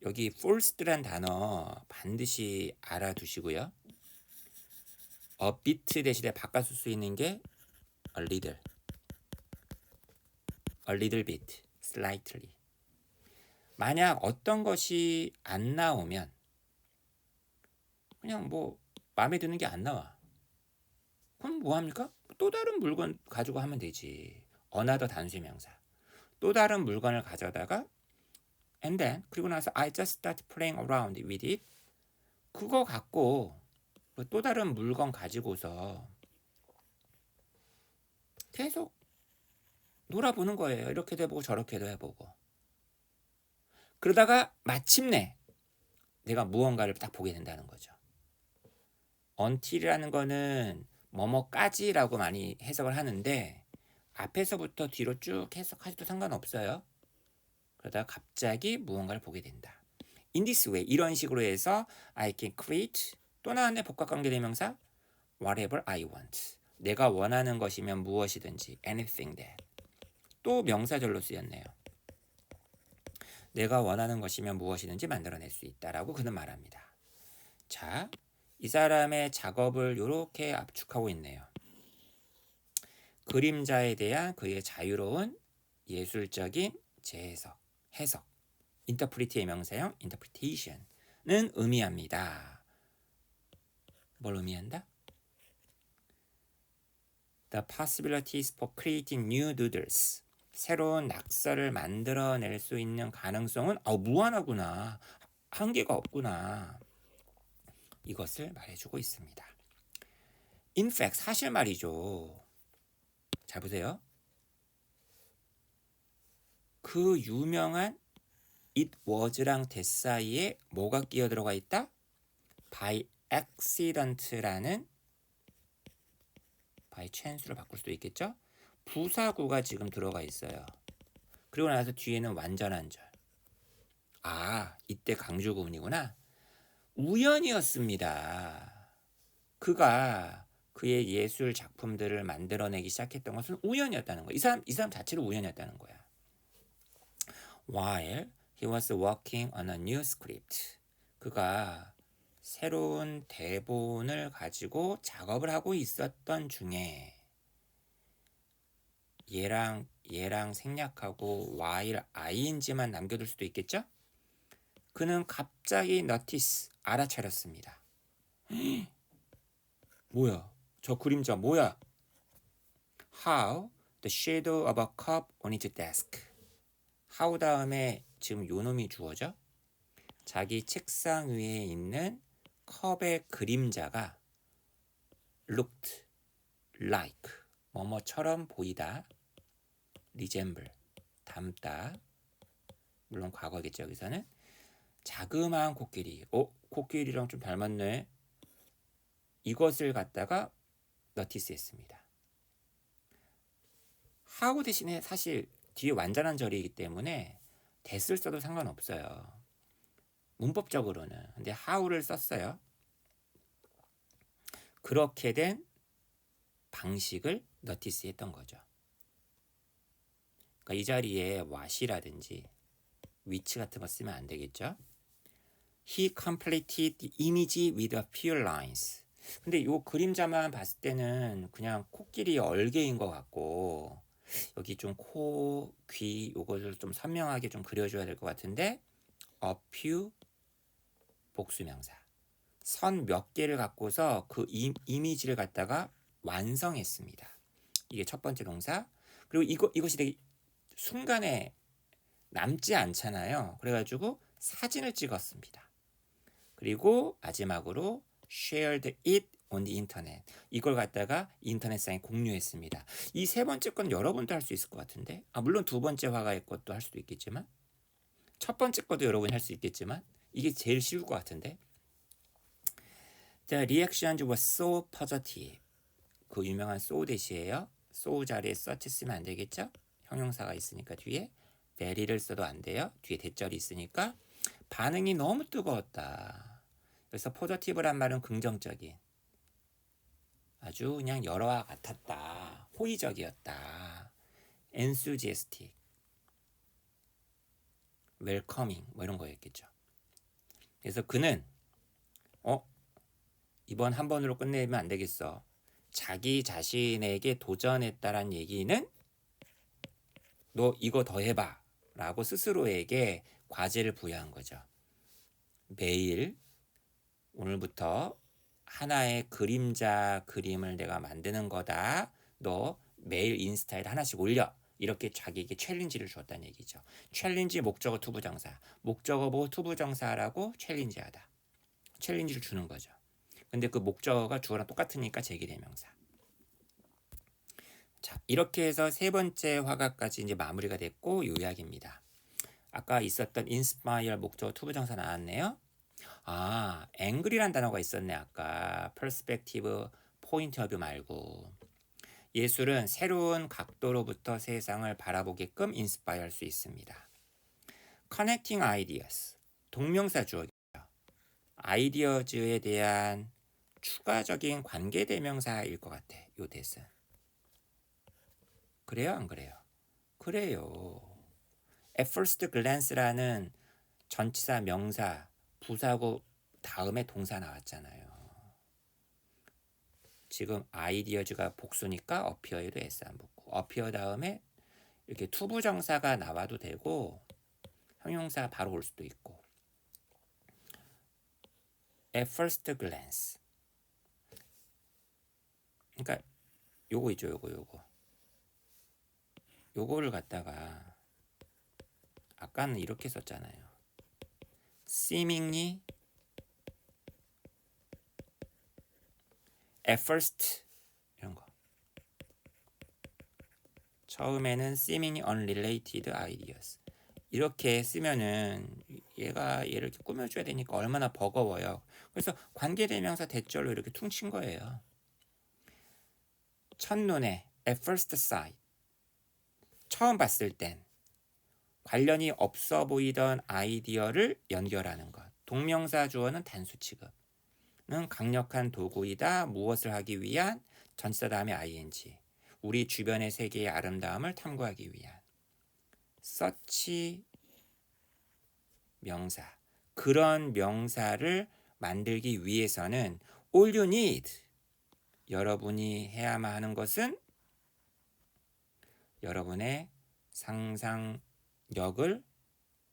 여기 forced란 단어 반드시 알아두시고요. a bit 대신에 바꿔 쓸 수 있는 게 a little bit, slightly. 만약 어떤 것이 안 나오면, 그냥 뭐 마음에 드는 게 안 나와, 그럼 뭐 합니까? 또 다른 물건 가지고 하면 되지. another 단수의 명사. 또 다른 물건을 가져다가 and then, 그리고 나서 I just start playing around with it. 그거 갖고 또 다른 물건 가지고서 계속 놀아보는 거예요. 이렇게도 해보고 저렇게도 해보고. 그러다가 마침내 내가 무언가를 딱 보게 된다는 거죠. until이라는 거는 뭐뭐까지라고 많이 해석을 하는데, 앞에서부터 뒤로 쭉 해석하셔도 상관없어요. 그러다가 갑자기 무언가를 보게 된다. In this way, 이런 식으로 해서 I can create, 또 나왔네 복합관계대명사, whatever I want. 내가 원하는 것이면 무엇이든지, anything that. 또 명사절로 쓰였네요. 내가 원하는 것이면 무엇이든지 만들어낼 수 있다라고 그는 말합니다. 자, 이 사람의 작업을 이렇게 압축하고 있네요. 그림자에 대한 그의 자유로운 예술적인 재해석, 해석, 인터프리티의 명사형 interpretation은 의미합니다. 뭘 의미한다? The possibilities for creating new doodles. 새로운 낙서를 만들어낼 수 있는 가능성은 무한하구나. 한계가 없구나. 이것을 말해주고 있습니다. In fact, 사실 말이죠. 잘 보세요. 그 유명한 it was랑 that 사이에 뭐가 끼어 들어가 있다? by accident라는, by chance로 바꿀 수도 있겠죠? 부사구가 지금 들어가 있어요. 그리고 나서 뒤에는 완전한 절. 이때 강조 구문이구나. 우연이었습니다. 그가 그의 예술 작품들을 만들어내기 시작했던 것은 우연이었다는 거야. 이 사람 자체로 우연이었다는 거야. While he was working on a new script. 그가 새로운 대본을 가지고 작업을 하고 있었던 중에, 얘랑 생략하고 while ing만 남겨둘 수도 있겠죠? 그는 갑자기 notice, 알아차렸습니다. 뭐야? 저 그림자 뭐야? How The shadow of a cup on his desk. how 다음에 지금 요 놈이 주어져. 자기 책상 위에 있는 컵의 그림자가 looked like 뭐뭐처럼 보이다. resemble 닮다. 물론 과거겠죠. 여기서는 자그마한 코끼리. 코끼리랑 좀 닮았네. 이것을 갖다가 notice했습니다. how 대신에 사실 뒤에 완전한 절이기 때문에 that을 써도 상관없어요. 문법적으로는. 근데 how를 썼어요. 그렇게 된 방식을 notice 했던 거죠. 그러니까 이 자리에 what이라든지 which 같은 거 쓰면 안 되겠죠. He completed the image with a few lines. 근데 이 그림자만 봤을 때는 그냥 코끼리 얼개인 것 같고 여기 좀 코, 귀 요거를 좀 선명하게 좀 그려줘야 될 것 같은데 a few 복수명사 선 몇 개를 갖고서 그 이미지를 갖다가 완성했습니다. 이게 첫 번째 동사. 그리고 이것이 되게 순간에 남지 않잖아요. 그래가지고 사진을 찍었습니다. 그리고 마지막으로 shared it on the internet. 이걸 갖다가 인터넷상에 공유했습니다. 이 세 번째 건 여러분도 할 수 있을 것 같은데 물론 두 번째 화가의 것도 할 수도 있겠지만 첫 번째 것도 여러분이 할 수 있겠지만 이게 제일 쉬울 것 같은데 The reactions were so positive. 그 유명한 so 대시예요. so 자리에 such 쓰면 안 되겠죠? 형용사가 있으니까 뒤에 very를 써도 안 돼요. 뒤에 대절이 있으니까 반응이 너무 뜨거웠다. 그래서 positive란 말은 긍정적인 아주 그냥 여러와 같았다. 호의적이었다. enthusiastic, welcoming 뭐 이런 거였겠죠. 그래서 그는 이번 한 번으로 끝내면 안 되겠어. 자기 자신에게 도전했다란 얘기는 너 이거 더 해봐 라고 스스로에게 과제를 부여한 거죠. 매일 오늘부터 하나의 그림자 그림을 내가 만드는 거다. 너 매일 인스타에 하나씩 올려. 이렇게 자기에게 챌린지를 주었다는 얘기죠. 챌린지 목적어 투부정사. 목적어 보고 투부정사라고 챌린지하다. 챌린지를 주는 거죠. 근데 그 목적어가 주어랑 똑같으니까 제기대명사. 자, 이렇게 해서 세 번째 화가까지 이제 마무리가 됐고 요약입니다. 아까 있었던 inspire 목적어 투부정사 나왔네요. angry란 단어가 있었네. 아까 perspective, point of view 말고. 예술은 새로운 각도로부터 세상을 바라보게끔 inspire 할 수 있습니다. connecting ideas, 동명사 주어죠. 아이디어즈에 대한 추가적인 관계대명사일 것 같아. 요 대신. 그래요? 안 그래요? 그래요. At first glance라는 전치사 명사 부사고 다음에 동사 나왔잖아요. 지금 아이디어즈가 복수니까 appear에도 s 안 붙고 appear 다음에 이렇게 투부정사가 나와도 되고 형용사 바로 올 수도 있고. At first glance. 그러니까 요거 있죠. 요거를 갖다가 아까는 이렇게 썼잖아요. seemingly at first 이런 거. 처음에는 seemingly unrelated ideas. 이렇게 쓰면은 얘를 이렇게 꾸며줘야 되니까 얼마나 버거워요. 그래서 관계대명사 대절로 이렇게 퉁친 거예요. 첫눈에 at first sight. 처음 봤을 땐 관련이 없어 보이던 아이디어를 연결하는 것. 동명사 주어는 단수 취급은 강력한 도구이다. 무엇을 하기 위한 전치사 다음에 ing. 우리 주변의 세계의 아름다움을 탐구하기 위한. such 명사. 그런 명사를 만들기 위해서는 all you need. 여러분이 해야만 하는 것은 여러분의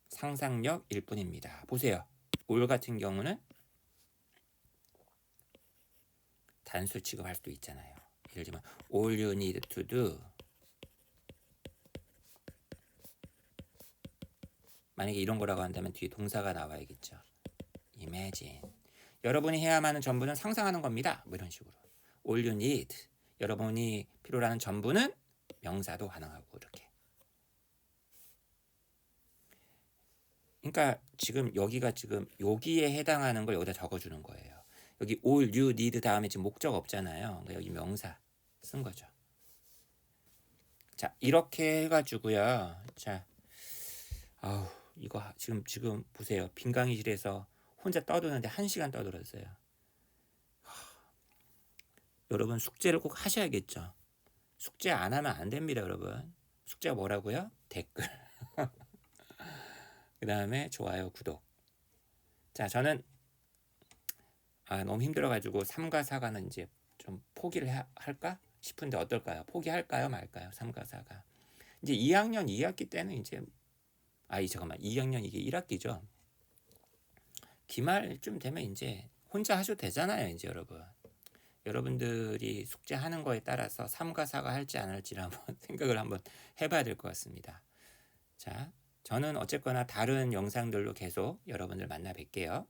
상상력일 뿐입니다. 보세요. all 같은 경우는 단수 취급할 수도 있잖아요. 예를 들면 all you need to do 만약에 이런 거라고 한다면 뒤에 동사가 나와야겠죠. imagine. 여러분이 해야만 하는 전부는 상상하는 겁니다. 뭐 이런 식으로. all you need. 여러분이 필요로 하는 전부는 명사도 가능하고 이렇게. 그러니까 지금 여기가 지금 여기에 해당하는 걸 여기다 적어주는 거예요. 여기 all you need 다음에 지금 목적 없잖아요. 그러니까 여기 명사 쓴 거죠. 자, 이렇게 해가지고요. 자, 아우 이거 지금 보세요. 빈 강의실에서 혼자 떠드는데 1시간 떠들었어요. 여러분 숙제를 꼭 하셔야겠죠. 숙제 안 하면 안 됩니다, 여러분. 숙제가 뭐라고요? 댓글. 그 다음에 좋아요, 구독. 자, 저는 너무 힘들어가지고 3과 4가는 이제 좀 포기를 할까 싶은데 어떨까요? 포기할까요, 말까요? 3과 4가. 이제 2학년 2학기 때는 이제 잠깐만 2학년 이게 1학기죠. 기말쯤 되면 이제 혼자 하셔도 되잖아요, 이제 여러분. 여러분들이 숙제하는 거에 따라서 3과 4가 할지 안 할지를 한번 생각을 한번 해봐야 될 것 같습니다. 자, 저는 어쨌거나 다른 영상들로 계속 여러분들 만나 뵐게요.